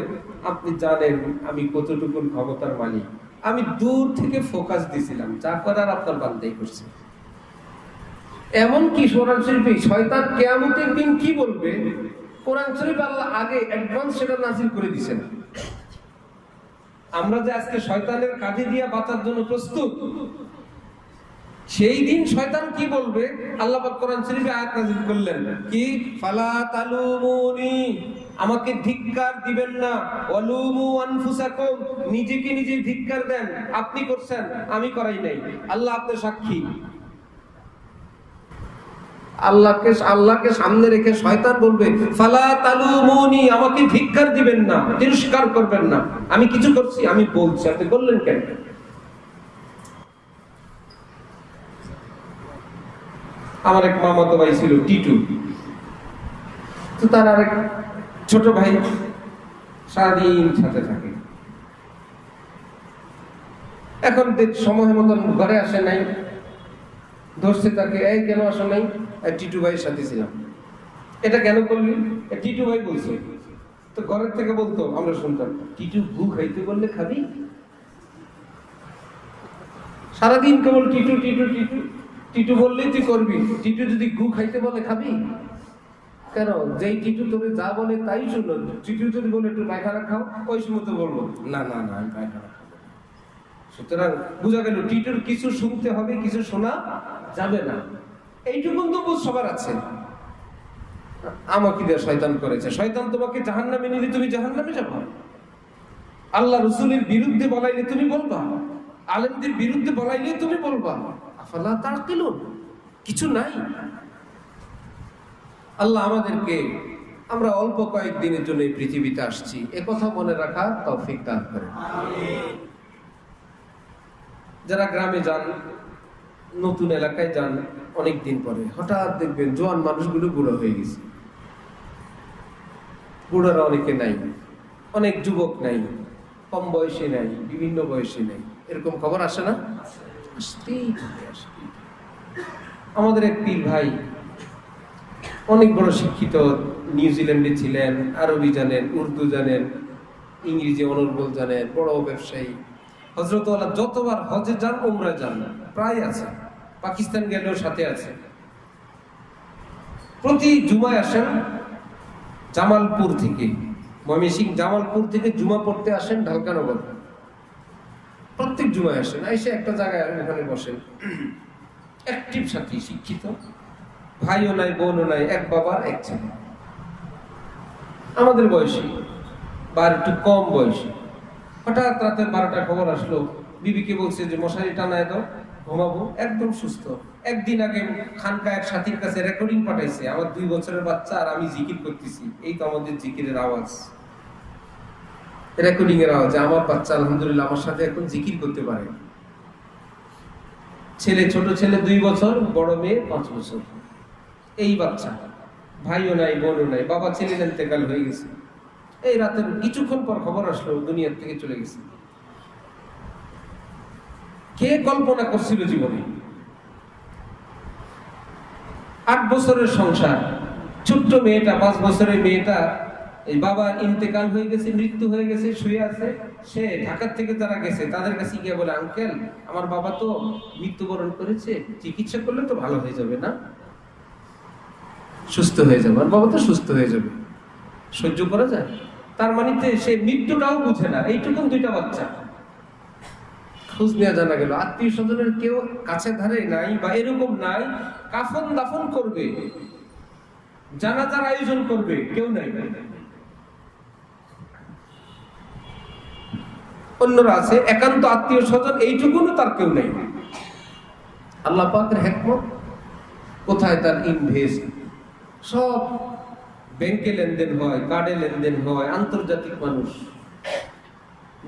[SPEAKER 1] আপনি জানেন আমি কতটুকুন ক্ষমতার মালিক, আমি দূর থেকে ফোকাস দিছিলাম, যা করার আপনার বান্দাই করছে। এমন কি কোরআন শরীফে শয়তান কিয়ামতের দিন কি বলবে, কোরআন শরীফ আল্লাহ আগে অ্যাডভান্স সেটা নাযিল করে দিয়েছেন। আমরা যে আজকে শয়তানের কাঁধে দিয়া বাঁচার জন্য প্রস্তুত, সেই দিন শয়তান কি বলবে? আল্লাহ পাক কোরআন শরীফে আয়াত নাযিল করলেন কি, ফালা তালুমুনি, আমাকে ধিক্কার দিবেন না, ওয়ালুমু আনফুসাকুম, নিজেকে নিজে ধিক্কার দেন, আপনি করছেন, আমি করাই নাই, আল্লাহ আপনার সাক্ষী। আল্লাহকে সামনে রেখে শয়তান বলবে ফালা তালুমুনি, আমাকে ধিক্কার দিবেন না, তিরস্কার করবেন না, আমি কিছু করছি, আমি বলছি, আপনি বললেন কেন? আমার এক মামাতো ভাই ছিল টিটু, তো তার আরেক ছোট ভাই সারাদিন সাথে থাকে। এখন সময় মতন ঘরে আসে নাই, ধরছে তাকে, এই কেন আসো নাই? টিটু ভাইয়ের সাথে ছিলাম। এটা কেন করলি? টিটু ভাই বলছে। তো ঘরের থেকে বলতো, আমরা শুনতাম, টিটু গু খাইতে বললে খাবি? সারাদিন কেবল টিটু টিটু টিটু, টিটু বললেই তুই করবি, টিটু যদি গু খাইতে বলে খাবি কেন? যেই টিটু তোকে যা বলে তাই শুনো। টিটু যদি বলে একটু পায়খানা খাও, ওই সময় তো বলবো না না না আমি পায়খানা খাবো। সুতরাং বোঝা গেল টিটুর কিছু শুনতে হবে, কিছু শোনা যাবে না। এইটুকুন তো বুঝ সবার আছে। আমাকে দিয়ে শয়তান করেছে, শয়তান তোমাকে জাহান্নামে নিলে তুমি জাহান্নামে যাবে, আল্লাহ রসুলের বিরুদ্ধে বলাইলে তুমি বলবা, আলেমদের বিরুদ্ধে বলাইলে তুমি বলবা, আফালা তাকিলুন, কিছু নাই। আল্লাহ আমাদেরকে, আমরা অল্প কয়েকদিনের জন্য এই পৃথিবীতে আসছি, এ কথা মনে রাখা তৌফিক দান করেন। যারা গ্রামে যান, নতুন এলাকায় যান, অনেকদিন পরে হঠাৎ দেখবেন জোয়ান মানুষগুলো বুড়ো হয়ে গেছে। বুড়োরা অনেকে নাই, অনেক যুবক নাই, কম বয়সী নাই, বিভিন্ন বয়সী নাই, এরকম খবর আসে না? আমাদের এক পীর ভাই অনেক বড় শিক্ষিত, নিউজিল্যান্ডে ছিলেন, আরবি জানেন, উর্দু জানেন, ইংরেজি অনর্গল জানেন, বড় ব্যবসায়ী। হযরত ওয়ালা যতবার হজে যান, উমরা যান, প্রায় আছে, পাকিস্তান গেলেও সাথে আছে। প্রতি জুমায় আসেন জামালপুর থেকে, ময়মনসিংহ জামালপুর থেকে জুমা পড়তে আসেন ঢালকানগর। প্রত্যেক জুমায় আসেন, এসে একটা জায়গায় ওখানে বসেন। অ্যাক্টিভ সাথী, শিক্ষিত, ভাইও নাই বোনও নাই, এক বাবার এক ছেলে, আমাদের বয়সী বা একটু কম বয়সী। হঠাৎ রাতে 12টার খবর আসলো, বিবিকে বলছে যে মশারি টানায় দাও, ঘুমাবো। একদম সুস্থ। একদিন আগে খানকা এক সাথীর কাছে রেকর্ডিং পাঠাইছে, আমার 2 বছরের বাচ্চা আর আমি জিকির করতেছি, এই তো আমাদের জিকিরের আওয়াজ, রেকর্ডিং এর আওয়াজ। আমার বাচ্চা আলহামদুলিল্লাহ আমার সাথে এখন জিকির করতে পারে। ছেলে, ছোট ছেলে 2 বছর, বড় মেয়ে 5 বছর। এই বাচ্চা, ভাইও নাই বোনও নাই, বাবা ছেলের ইন্তেকাল হয়ে গেছে। এই রাতের কিছুক্ষণ পর খবর আসলো দুনিয়ার থেকে চলে গেছে। কে কল্পনা করছিল জীবনে? 8 বছরের সংসার, ছোট্ট মেয়েটা, 5 বছরের মেয়েটা, এই বাবার ইন্তেকাল হয়ে গেছে, মৃত্যু হয়ে গেছে, শুয়ে আছে। সে ঢাকার থেকে যারা গেছে তাদের কাছে গিয়ে বলে, আঙ্কেল আমার বাবা তো মৃত্যুবরণ করেছে, চিকিৎসা করলে তো ভালো হয়ে যাবে না? সুস্থ হয়ে যাবে, আর বাবা তো সুস্থ হয়ে যাবে। সহ্য করা যায়? তার মানে সে মৃত্যুটাও বুঝে না। এইটুকুন 2টা বাচ্চা। খোঁজ নেওয়া জানা গেল আত্মীয় স্বজনের কেউ কাছে ধারে নাই, বা এরকম নাই, কাফন দাফন করবে, জানাজার আয়োজন করবে, কেউ নাই। অন্যরা আছে, একান্ত আত্মীয় স্বজন, এইটুকুনও তার কেউ নেই। আল্লাহ পাকের হিকমত কোথায়? তার ইনভেস্ট সব ব্যাংকে লেনদেন হয়, কার্ডে লেনদেন হয়, আন্তর্জাতিক মানুষ।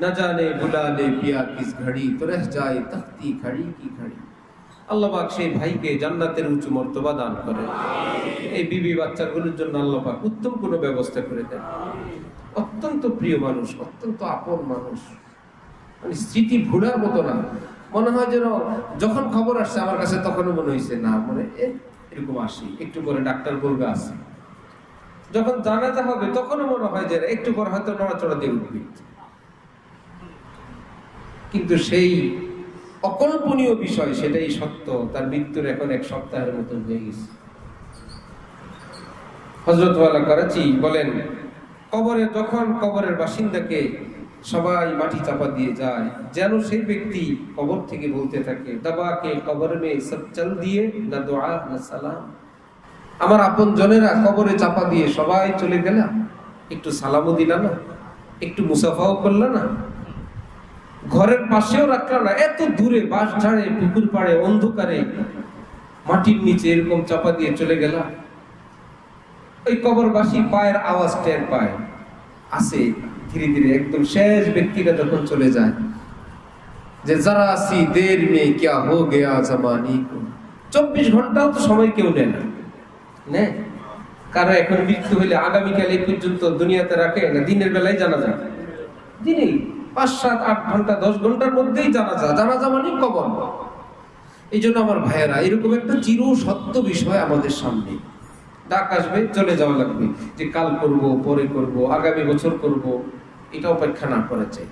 [SPEAKER 1] না জানে বুলা লে পিয়া কিস ঘড়ি, তো রহ যায় তখতি খড়ি কি খড়ি। আল্লাহ পাক সেই ভাইকে জান্নাতের উঁচু মর্তবা দান করে। এই বিবি বাচ্চাগুলোর জন্য আল্লাহ পাক উত্তম কোনো ব্যবস্থা করে দেন। অত্যন্ত প্রিয় মানুষ, অত্যন্ত আপন মানুষ, মানে স্মৃতি ভুলার মতো না। মনে হয় যেন যখন খবর আসছে আমার কাছে, তখনও মনে হয়েছে না, মানে এরকম আসি, একটু পরে ডাক্তার বলবে আসি। যখন জানাজা হবে তখনও মনে হয় যে একটু পর হয়তো নড়াচড়া দিয়ে উঠবে। কিন্তু সেই অকল্পনীয় বিষয়, সেটাই সত্য, তার মৃত্যুর এখন 1 সপ্তাহের মতন হয়ে গেছে। হযরত ওয়ালা করাচি বলেন, কবরে যখন কবরের বাসিন্দাকে সবাই মাটি চাপা দিয়ে যায়, যেন সেই ব্যক্তি কবর থেকে বলতে থাকে, দাবাকে কবর মে সব চল দিয়ে, না দোয়া না সালাম। আমার আপন জনেরা কবরে চাপা দিয়ে সবাই চলে গেলাম, একটু সালামও দিলা না, একটু মুসাফাও করলা না, ঘরের পাশেও রাখলা না, এত দূরে বাঁশ ঝাড়ে, পুকুর পাড়ে, অন্ধকারে, মাটির নিচে এরকম চাপা দিয়ে চলে গেলাম। ওই কবরবাসী পায়ের আওয়াজ টের পায়, আসে ধীরে ধীরে একদম শেষ ব্যক্তিটা যখন চলে যায়, যে যারা আসি দের মে ক্যা হো গয়া জামানি কো। 24 ঘন্টাও তো সময় কেউ নেয় না, নেয় কারণ এখন মৃত্যু হইলে আগামীকাল এই পর্যন্ত দুনিয়াতে রাখে না, দিনের বেলায় জানা যায়, দিনেই 5, 7, 8 ঘন্টা 10 ঘন্টার মধ্যেই জানাজা মানে কবর। এই জন্য আমার ভাইয়েরা, এরকম একটা চির সত্য বিষয় আমাদের সামনে, ডাক আসবে, চলে যাওয়া লাগবে, যে কাল করব, পরে করব, আগামী বছর করব, এটা অপেক্ষা না করা চাই।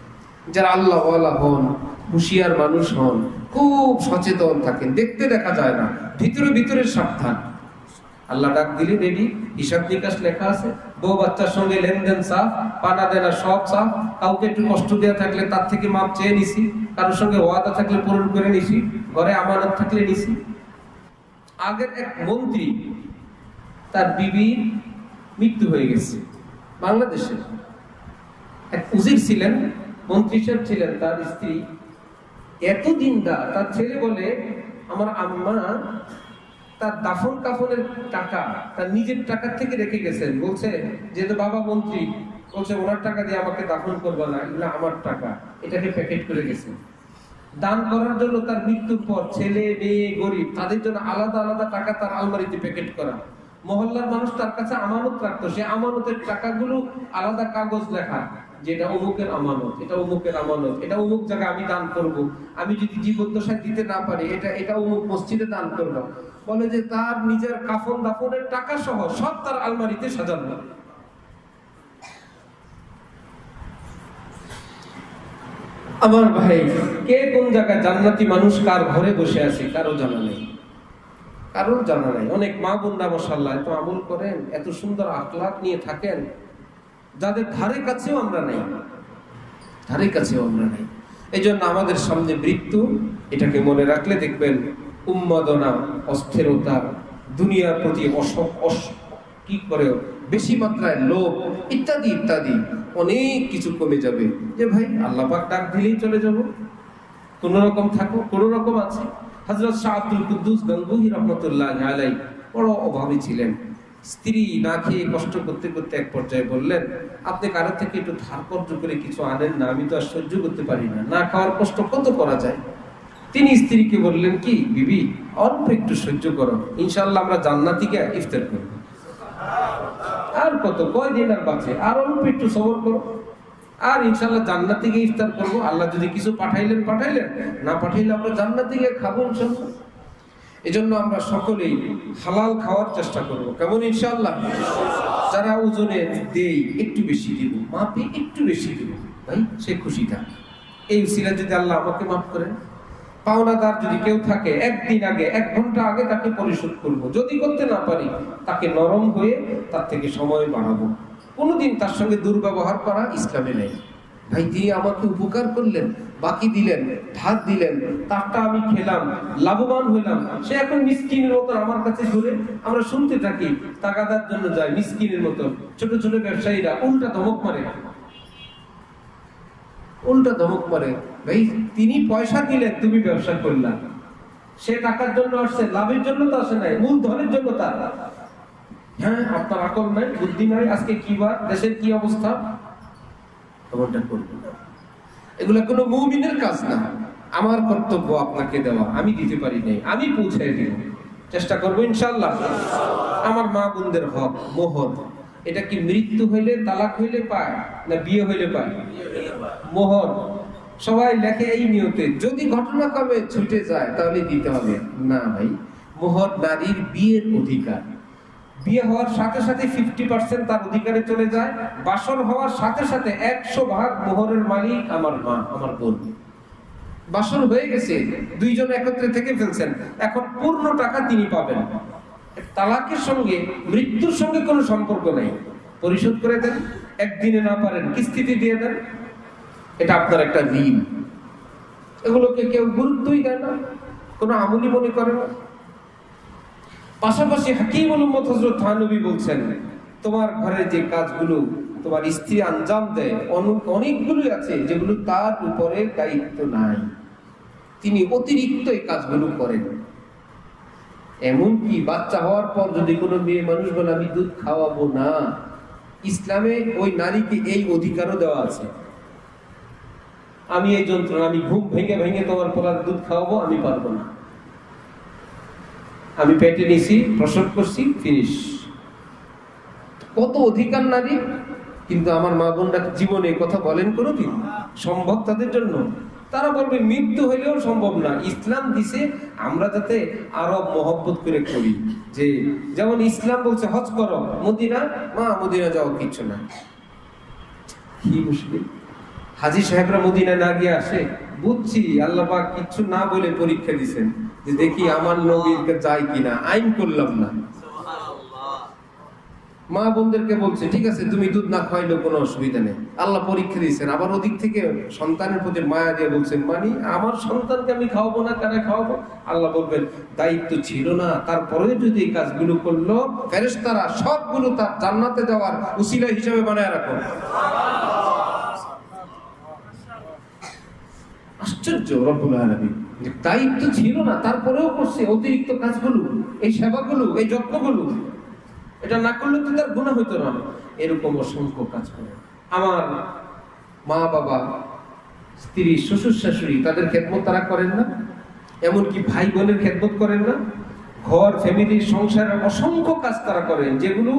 [SPEAKER 1] যারা আল্লাহ ওয়ালা হন, হুঁশিয়ার মানুষ হন, খুব সচেতন থাকেন, দেখতে দেখা যায় না, ভিতরে ভিতরে সাবধান। আল্লাহ ডাক দিলে রেডি, হিসাব নিকাশ লেখা আছে, বউ বাচ্চার সঙ্গে লেনদেন সাফ, পানা দেনা সব সাফ, কাউকে একটু কষ্ট দেওয়া থাকলে তার থেকে মাপ চেয়ে নিছি, কারোর সঙ্গে ওয়াদা থাকলে পূরণ করে নিছি, ঘরে আমানত থাকলে নিছি। আগের এক মন্ত্রী, তার বিবির মৃত্যু হয়ে গেছে, বাংলাদেশের এক উজির ছিলেন, মন্ত্রী সাহেব ছিলেন, তার স্ত্রী এতদিন তার ছেলে বলে, আমার আম্মা তার দাফন কাফনের টাকা তার নিজের টাকা থেকে রেখে গেছেন, বলছে যেহেতু বাবা মন্ত্রী, বলছে ওনার টাকা দিয়ে আমাকে দাফন করবো না, এগুলো আমার টাকা, এটাকে প্যাকেট করে গেছেন দান করার জন্য। তার মৃত্যুর পর ছেলে মেয়ে গরিব তাদের জন্য আলাদা আলাদা টাকা তার আলমারিতে প্যাকেট করা। মহল্লার মানুষ তার কাছে আমানত রাখতো, সে আমানতের টাকাগুলো আলাদা কাগজ লেখা, যেটা অমুকের আমানত, এটা অমুকের আমানত, এটা অমুক জায়গায় আমি দান করব, আমি যদি জীবদ্দশায় দিতে না পারি এটা অমুক মসজিদে দান করব। বলে যে তার নিজের কাফন দাফনের টাকা সহ সব তার আলমারিতে সাজানো। আমার ভাই, কে কোন জায়গায় জান্নাতি মানুষ কার ঘরে বসে আছে কারো জানা নেই, কারোর জানা নাই। অনেক মা বোনরা মাশাআল্লাহ এত আমল করেন, এত সুন্দর আখলাক নিয়ে থাকেন, যাদের ধারে কাছেও আমরা নাই, ধারে কাছেও আমরা নাই। এই জন্য আমাদের সামনে মৃত্যু, এটাকে মনে রাখলে দেখবেন উন্মাদনা, অস্থিরতা, দুনিয়ার প্রতি কি করে বেশি মাত্রায় লোভ ইত্যাদি ইত্যাদি অনেক কিছু কমে যাবে। যে ভাই আল্লাহ পাক ডাক দিলেই চলে যাব, কোন রকম থাকো, কোন রকম আছে। হযরত শাহ আব্দুল কুদ্দুস গঙ্গোহী রাহমাতুল্লাহ আলাইহি বড় অভাবী ছিলেন, স্ত্রী না খেয়ে কষ্ট করতে করতে এক পর্যায়ে বললেন, আপনি কারো থেকে একটু ধার কর্জ করে কিছু আনেন না, আমি তো আর সহ্য করতে পারি না, না খাওয়ার কষ্ট কত করা যায়। তিনি স্ত্রীকে বললেন কি, বিবি অল্প একটু সহ্য করো, ইনশাআল্লাহ আমরা জান্নাতিকে ইফতার করব। আর কত কয়দিন আর বাঁচে, আর অল্প একটু সবর করো, আর ইনশাআল্লাহ জান্নাতিকে ইফতার করব। আল্লাহ যদি কিছু পাঠাইলেন, না পাঠাইলে আমরা জান্নাতিকে খাবো ইনশাআল্লাহ। এজন্য আমরা সকলেই হালাল খাওয়ার চেষ্টা করব, কেমন ইনশাআল্লাহ। যারা ওজনে দেই একটু বেশি দিব, মাপে একটু বেশি দিব, ভাই সে খুশি থাক। এই উসিলা যদি আল্লাহ আমাকে মাফ করেন, পাওনাদার যদি কেউ থাকে একদিন আগে, 1 ঘন্টা আগে তাকে পরিশোধ করব। যদি করতে না পারি তাকে নরম হয়ে তার থেকে সময় বাড়াবো। কোনোদিন তার সঙ্গে দুর্ব্যবহার করা ইসলামে নেই। ভাই তিনি আমাকে উপকার করলেন, বাকি দিলেন, ধার দিলেন, তারটা আমি খেলাম, লাভবান হইলাম, সে এখন মিসকিনের মতো আমার কাছে ঘুরে। আমরা শুনতে থাকি টাকাদার জন্য যায় মিসকিনের মতো। ছোট ছোট ব্যবসায়ীরা উল্টা ধমক মারে, ভাই তিনি পয়সা দিলেন, তুমি ব্যবসা করলা, সে টাকার জন্য আসছে, লাভের জন্য তো আসে নাই, মূলধনের জন্য তার। হ্যাঁ আপনার আকল নাই, বুদ্ধি নাই, আজকে কি বার, দেশের কি অবস্থা, এগুলা কোনো মুমিনের কাজ না। আমার কর্তব্য আপনাকে দেওয়া, আমি দিতে পারি নাই, আমি পৌঁছাই দিব, চেষ্টা করবো ইনশাআল্লাহ। আমার মা বোনদের হক মোহর, এটা কি মৃত্যু হইলে, তালাক হইলে পায় না বিয়ে হইলে পায়? মোহর সবাই লেখে এই নিয়তে, যদি ঘটনাক্রমে ছুটে যায় তাহলে দিতে হবে না। ভাই মোহর নারীর বিয়ের অধিকার, বিয়ে হওয়ার সাথে সাথে 50% তার অধিকারে চলে যায়, বাসর হওয়ার সাথে সাথে 100% মোহরের মালিক আমার মা, আমার বোন। বাসর হয়ে গেছে, দুইজন একত্রে থেকে ফেলছেন, এখন পূর্ণ টাকা তিনি পাবেন। তালাকের সঙ্গে মৃত্যুর সঙ্গে কোনো সম্পর্ক নেই, পরিশোধ করে দেন, একদিনে না পারেন কিস্তিতে দিয়ে দেন। এটা আপনার একটা ঋণ। এগুলোকে কেউ গুরুত্বই দেয় না, কোনো আমলি মনে করে না। পাশাপাশি হাকিমুল উম্মত হযরত থানবী বলছেন, তোমার ঘরের যে কাজগুলো তোমার স্ত্রী আঞ্জাম দেয়, অনেকগুলো আছে যেগুলো তার উপরে দায়িত্ব নাই, তিনি অতিরিক্ত এই কাজগুলো করেন। এমনকি বাচ্চা হওয়ার পর যদি কোনো মেয়ে মানুষ বলে আমি দুধ খাওয়াবো না, ইসলামে ওই নারীকে এই অধিকারও দেওয়া আছে, আমি এই যন্ত্রণা, আমি ঘুম ভেঙে ভেঙে তোমার পোলার দুধ খাওয়াবো, আমি পারবো না, আমি পেটে নিছি, প্রসব করছি, ফিনিশ। কত অধিকার নারী, কিন্তু আমার মা বোনরা জীবনে কথা বলেন কোনোদিন সম্ভব তাদের জন্য? তারা বলবে মৃত্যু হইলেও সম্ভব না। ইসলাম দিছে আমরা যাতে আরো মহব্বত করে করি, যে যেমন ইসলাম বলছে হজ করো মদিনা, মা মদিনা যাও, কিচ্ছু না। কি মুশকিল, হাজী সাহেবরা মদিনা না গিয়ে আসে, বুঝছি আল্লাহ পাক কিচ্ছু না বলে পরীক্ষা দিছেন যে দেখি আমার নবীর যায় কিনা, আইন করলাম না। মা বোনদেরকে বলছে ঠিক আছে তুমি দুধ না খাইলেও কোনো অসুবিধা নেই, আল্লাহ পরীক্ষা দিয়েছেন। আবার ওদিক থেকে সন্তানের প্রতি মায়া দিয়ে বলছেন মানি আমার সন্তানকে আমি খাওয়াবো না, কেন খাওয়াবো? আল্লাহ বলবেন দায়িত্ব ছিল না, তারপরে যদি এই কাজগুলো করলো, ফেরেশতারা সবগুলো তার জান্নাতে যাওয়ার উসিলা হিসেবে বানায় রাখো। আশ্চর্য, রব্বুল আলামিন দায়িত্ব ছিল না তারপরেও করছে অতিরিক্ত কাজগুলো, এই সেবাগুলো, এই যত্নগুলো। এটা না করলে তো তার গুনাহ হইতো না। এরকম অসংখ্য কাজ করে আমার মা বাবা, স্ত্রী, শ্বশুর শাশুড়ি, তাদের খেদমত তারা করেন না? এমনকি ভাই বোনের খেদমত করেন না? ঘর, ফ্যামিলির, সংসারের অসংখ্য কাজ তারা করেন যেগুলো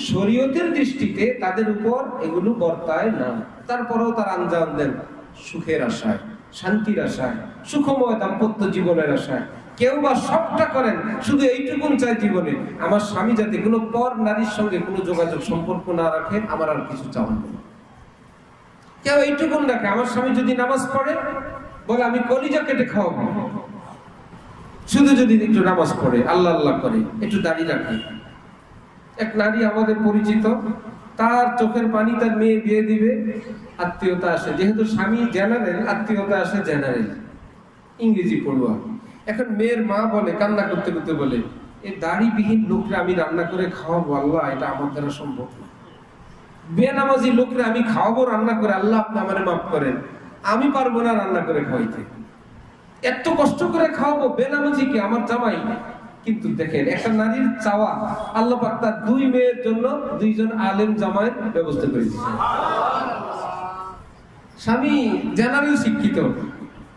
[SPEAKER 1] শরীয়তের দৃষ্টিতে তাদের উপর এগুলো বর্তায় না, তারপরেও তারা আঞ্জাম দেন সুখের আশায়, শান্তির আশায়, সুখময় দাম্পত্য জীবনের আশায়। কেউ বা সবটা করেন শুধু এইটুকুন চাই জীবনে, আমার স্বামী যাতে কোনো পর নারীর সঙ্গে কোনো যোগাযোগ সম্পর্ক না রাখে, আমার আর কিছু চাওয়া নেই। কেউ এইটুকুন রাখে, আমার স্বামী যদি নামাজ পড়ে বলে আমি কলিজা কেটে খাওয়াবো, শুধু যদি একটু নামাজ পড়ে, আল্লাহ আল্লাহ করে, একটু দাড়ি রাখে। এক নারী আমাদের পরিচিত, তার চোখের পানি তার মেয়ে বিয়ে দিবে, আত্মীয়তা আসে, যেহেতু স্বামী জেনারেল, আত্মীয়তা আসে জেনারেল, ইংরেজি পড়ুয়া। এখন মেয়ের মা বলে, কান্না করতে করতে বলে, এই দাড়িবিহীন লোকরা আমি রান্না করে খাওয়াবো, আল্লাহ এটা আমার দ্বারা সম্ভব না। বেনামাজি লোকরা আমি খাওয়াবো রান্না করে, আল্লাহ আপনি আমারে মাফ করেন, আমি পারবো না রান্না করে খাওয়াইতে। এত কষ্ট করে খাওয়াবো বেনামাজিকে, আমার জামাই। কিন্তু দেখেন একটা নারীর চাওয়া, আল্লাহ পাক তার দুই মেয়ের জন্য দুইজন আলেম জামাইয়ের ব্যবস্থা করে দিয়েছেন। স্বামী জেনারেল শিক্ষিত,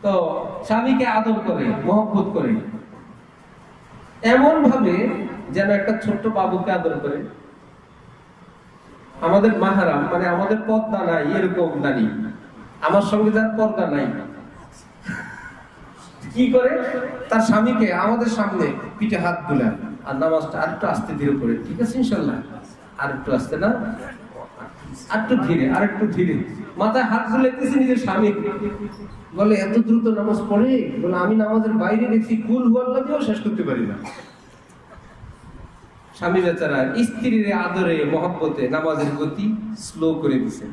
[SPEAKER 1] তো স্বামীকে আদর করে, মহব্বত করে, এমন ভাবে যেন একটা ছোট্ট বাবুকে আদর করে। আমাদের মাহারাম মানে আমাদের পর্দা নাই এরকম নারী, আমার সঙ্গে যার পর্দা নাই, কি করে তার স্বামীকে আমাদের সামনে পিঠে হাত বুলায় আর নামাজটা আরেকটু আস্তে ধীরে করে, ঠিক আছে ইনশাল্লাহ, আরেকটু আস্তে না, আরেকটু ধীরে, আরেকটু ধীরে, মাথায় হাত বুলাইতেছে নিজের স্বামী। বলে এত দ্রুত নামাজ পড়ে? বলে আমি নামাজের বাইরে দেখছি কুল হুয়াল্লাহ দিয়েও শেষ করতে পারি না। স্বামী বেচারা স্ত্রীর আদরে মহব্বতে নামাজের গতি স্লো করে দিছে।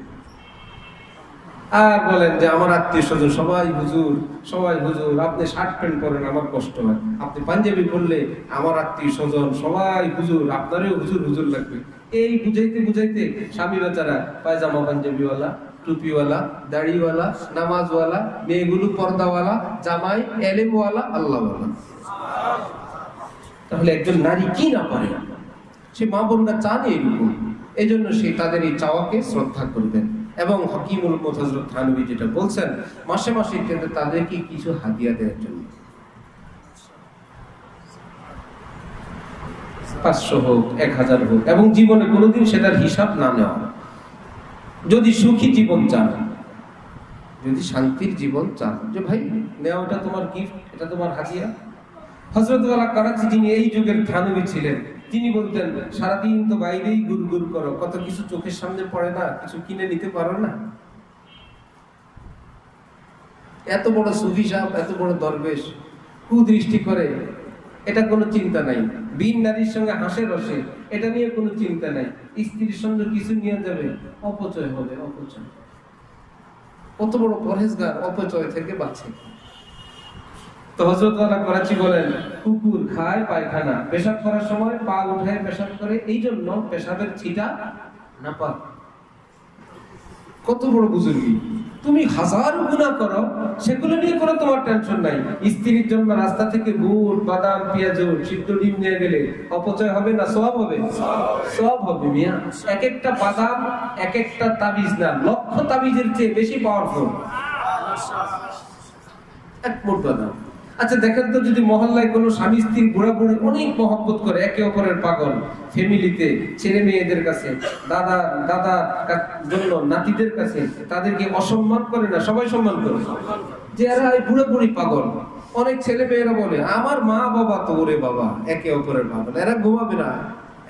[SPEAKER 1] আর বলেন যে আমার আত্মীয় স্বজন সবাই হুজুর, সবাই হুজুর, আপনি শার্ট প্যান্ট পরেন আমার কষ্ট হয়, আপনি পাঞ্জাবি পরলে আমার আত্মীয় স্বজন সবাই হুজুর, আপনারও হুজুর হুজুর লাগবে। এই বুঝাইতে বুঝাইতে স্বামী বেচারা পায়জামা পাঞ্জাবিওয়ালা, টুপিওয়ালা, দাড়িওয়ালা, নামাজওয়ালা, মেয়েগুলো পর্দাওয়ালা, জামাই এলেমওয়ালা, আল্লাহওয়ালা। তাহলে একজন নারী কি না পারে? সে মা বোনরা চান এইরকম, এই জন্য সে তাদের এই চাওয়াকে শ্রদ্ধা করবেন। এবং হাকিমুল উম্মত হযরত থানবী যেটা বলছেন, মাসে মাসে তাদেরকে কিছু হাদিয়া দেওয়ার জন্য, 500 হোক, 1000 হোক, এবং জীবনে কোনোদিন সেটার হিসাব না নেওয়া। যদি সুখী জীবন চান, যদি শান্তির জীবন চান, যে ভাই নেওয়া, এটা তোমার গিফট, এটা তোমার হাদিয়া। হযরত ওয়ালা করাচি, যিনি এই যুগের থানবী ছিলেন, তিনি বলতেন সারাদিন তো বাইরেই গুড়গুড় করো, কত কিছু চোখের সামনে পড়ে না, কিছু কিনে নিতে পারো না। এত বড় সুফি সাহেব, এত বড় দরবেশ কুদৃষ্টি করে, এটা কোনো চিন্তা নাই। বিন নারীর সঙ্গে হাসে রসে, এটা নিয়ে কোনো চিন্তা নাই। স্ত্রীর সঙ্গে কিছু নিয়ে যাবে, অপচয় হবে, অপচয়। কত বড় পরহেজগার অপচয় থেকে বাঁচে।
[SPEAKER 2] তো হযরত আলা করাচি বলেন, কুকুর খায় পায়খানা, পেশাব করার সময় পা উঠায় পেশাব করে, এই জন্য পেশাবের ছিটা না পাক।
[SPEAKER 1] কত বড় বুজুর্গি।
[SPEAKER 2] তুমি হাজার গুনাহ করো, সেগুলো নিয়ে কোনো তোমার টেনশন নাই। স্ত্রীর জন্য রাস্তা থেকে বুট, বাদাম, পেঁয়াজ, সিদ্ধ ডিম নিয়ে গেলে অপচয় হবে না সওয়াব হবে? সওয়াব হবে মিয়া। এক একটা বাদাম এক একটা তাবিজ না, লক্ষ তাবিজের চেয়ে বেশি পাওয়ারফুল এক মুঠ বাদাম। আচ্ছা দেখেন তো, যদি মহল্লায় কোনো স্বামী স্ত্রী বুড়া বুড়ি অনেক মহব্বত করে, একে অপরের পাগল, ফ্যামিলিতে ছেলে মেয়েদের কাছে, দাদা জন্য নাতিদের কাছে তাদেরকে অসম্মান করে না, সবাই সম্মান করে, যে এরা এই বুড়া বুড়ি পাগল। অনেক ছেলে মেয়েরা বলে আমার মা বাবা তো ওরে বাবা, একে অপরের পাগল, এরা ঘুমাবে না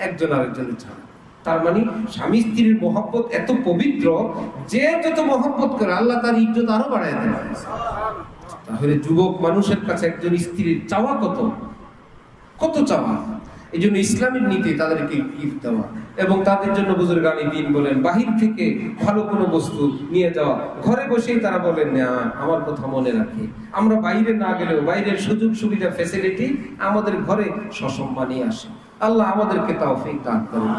[SPEAKER 2] একজন আরেকজনের ছাড়া। তার মানে স্বামী স্ত্রীর মহব্বত এত পবিত্র, যে যত মহব্বত করে আল্লাহ তার ইজ্জত আরো বাড়ায় দেয়। তাহলে যুবক মানুষের কাছে একজন স্ত্রীর চাওয়া কত কত চাওয়া। এই জন্য ইসলামের নীতি তাদেরকে গিফট দেওয়া, এবং তাদের জন্য বুজুর্গানি দিন বলেন বাহির থেকে ভালো কোনো বস্তু নিয়ে যাওয়া। ঘরে বসেই তারা বলেন না আমার কথা মনে রাখে, আমরা বাইরে না গেলেও বাইরের সুযোগ সুবিধা ফ্যাসিলিটি আমাদের ঘরে সসম্মানে আসে। আল্লাহ আমাদেরকে তৌফিক দান করুন।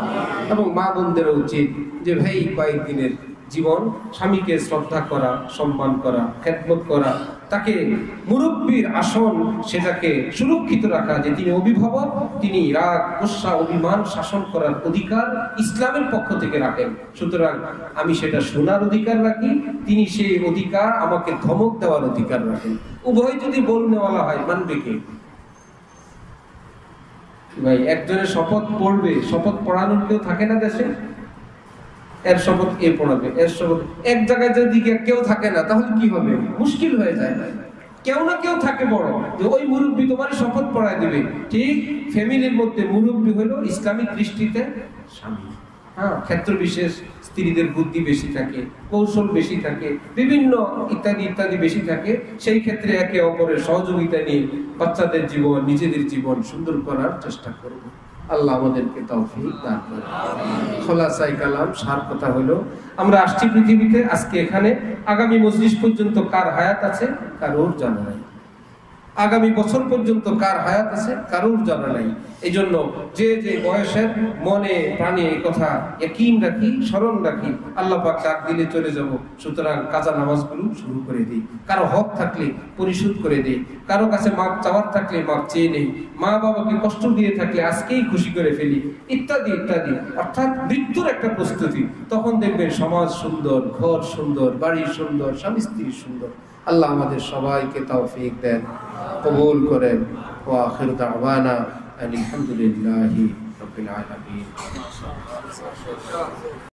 [SPEAKER 2] এবং মা বোনদেরও উচিত যে ভাই কয়েকদিনের জীবন স্বামীকে শ্রদ্ধা করা, সম্মান করা, খেদমত করা, তাকে মুরব্বীর আসন সেটাকে সুরক্ষিত রাখা, যে তিনি অভিভাবক, তিনি রাগ, গুসা, অভিমান শাসন করার অধিকার ইসলামের পক্ষ থেকে রাখেন। সুতরাং আমি সেটা শোনার অধিকার রাখি, তিনি সেই অধিকার আমাকে ধমক দেওয়ার অধিকার রাখেন। উভয় যদি বলনেওয়ালা হয়, মানবে কে? ভাই একজনের শপথ পড়বে, শপথ পড়ানোর কেউ থাকে না দেশে, এর শপথ এ পড়াবে, এর শপথ এক জায়গায় যদি কেউ থাকে না, তাহলে কি হবে? মুশকিল হয়ে যায়। কেউ না কেউ থাকে বড়, যে ওই মুরব্বী তোমার শপথ পড়ায় দিবে। ঠিক ফ্যামিলির মধ্যে মুরব্বী হলো ইসলামিক দৃষ্টিতে স্বামী। হ্যাঁ, ক্ষেত্র বিশেষ স্ত্রীদের বুদ্ধি বেশি থাকে, কৌশল বেশি থাকে, বিভিন্ন ইত্যাদি ইত্যাদি বেশি থাকে। সেই ক্ষেত্রে একে অপরের সহযোগিতা নিয়ে বাচ্চাদের জীবন, নিজেদের জীবন সুন্দর করার চেষ্টা করব। আল্লাহ আমাদেরকে তৌফিক দান করুন। খোলাসায়ে কালাম, সার কথা হলো আমরা আসছি পৃথিবীতে, আজকে এখানে, আগামী মজলিস পর্যন্ত কার হায়াত আছে কারোর জানা নাই। আগামী বছর পর্যন্ত কার হায়াত আছে কারোর জানা নাই। এই জন্য যে যে বয়সের মনে প্রাণে এই কথা ইয়াকিন রাখি, স্মরণ রাখি, আল্লাহ পাক ডাক দিলে চলে যাব। সুতরাং কাজা নামাজগুলো শুরু করে দিই। কারো হক থাকলে পরিশোধ করে দিই, কারো কাছে মাপ চাওয়ার থাকলে মাপ চেয়ে নেই, মা বাবাকে কষ্ট দিয়ে থাকলে আজকেই খুশি করে ফেলি, ইত্যাদি ইত্যাদি। অর্থাৎ মৃত্যুর একটা প্রস্তুতি। তখন দেখবেন সমাজ সুন্দর, ঘর সুন্দর, বাড়ি সুন্দর, স্বামী স্ত্রী সুন্দর। আল্লাহ আমাদের সবাইকে তৌফিক দেন, কবুল করেন। ওয়া আখিরু দাওয়ানা আলহামদুলিল্লাহি রাব্বিল আলামিন।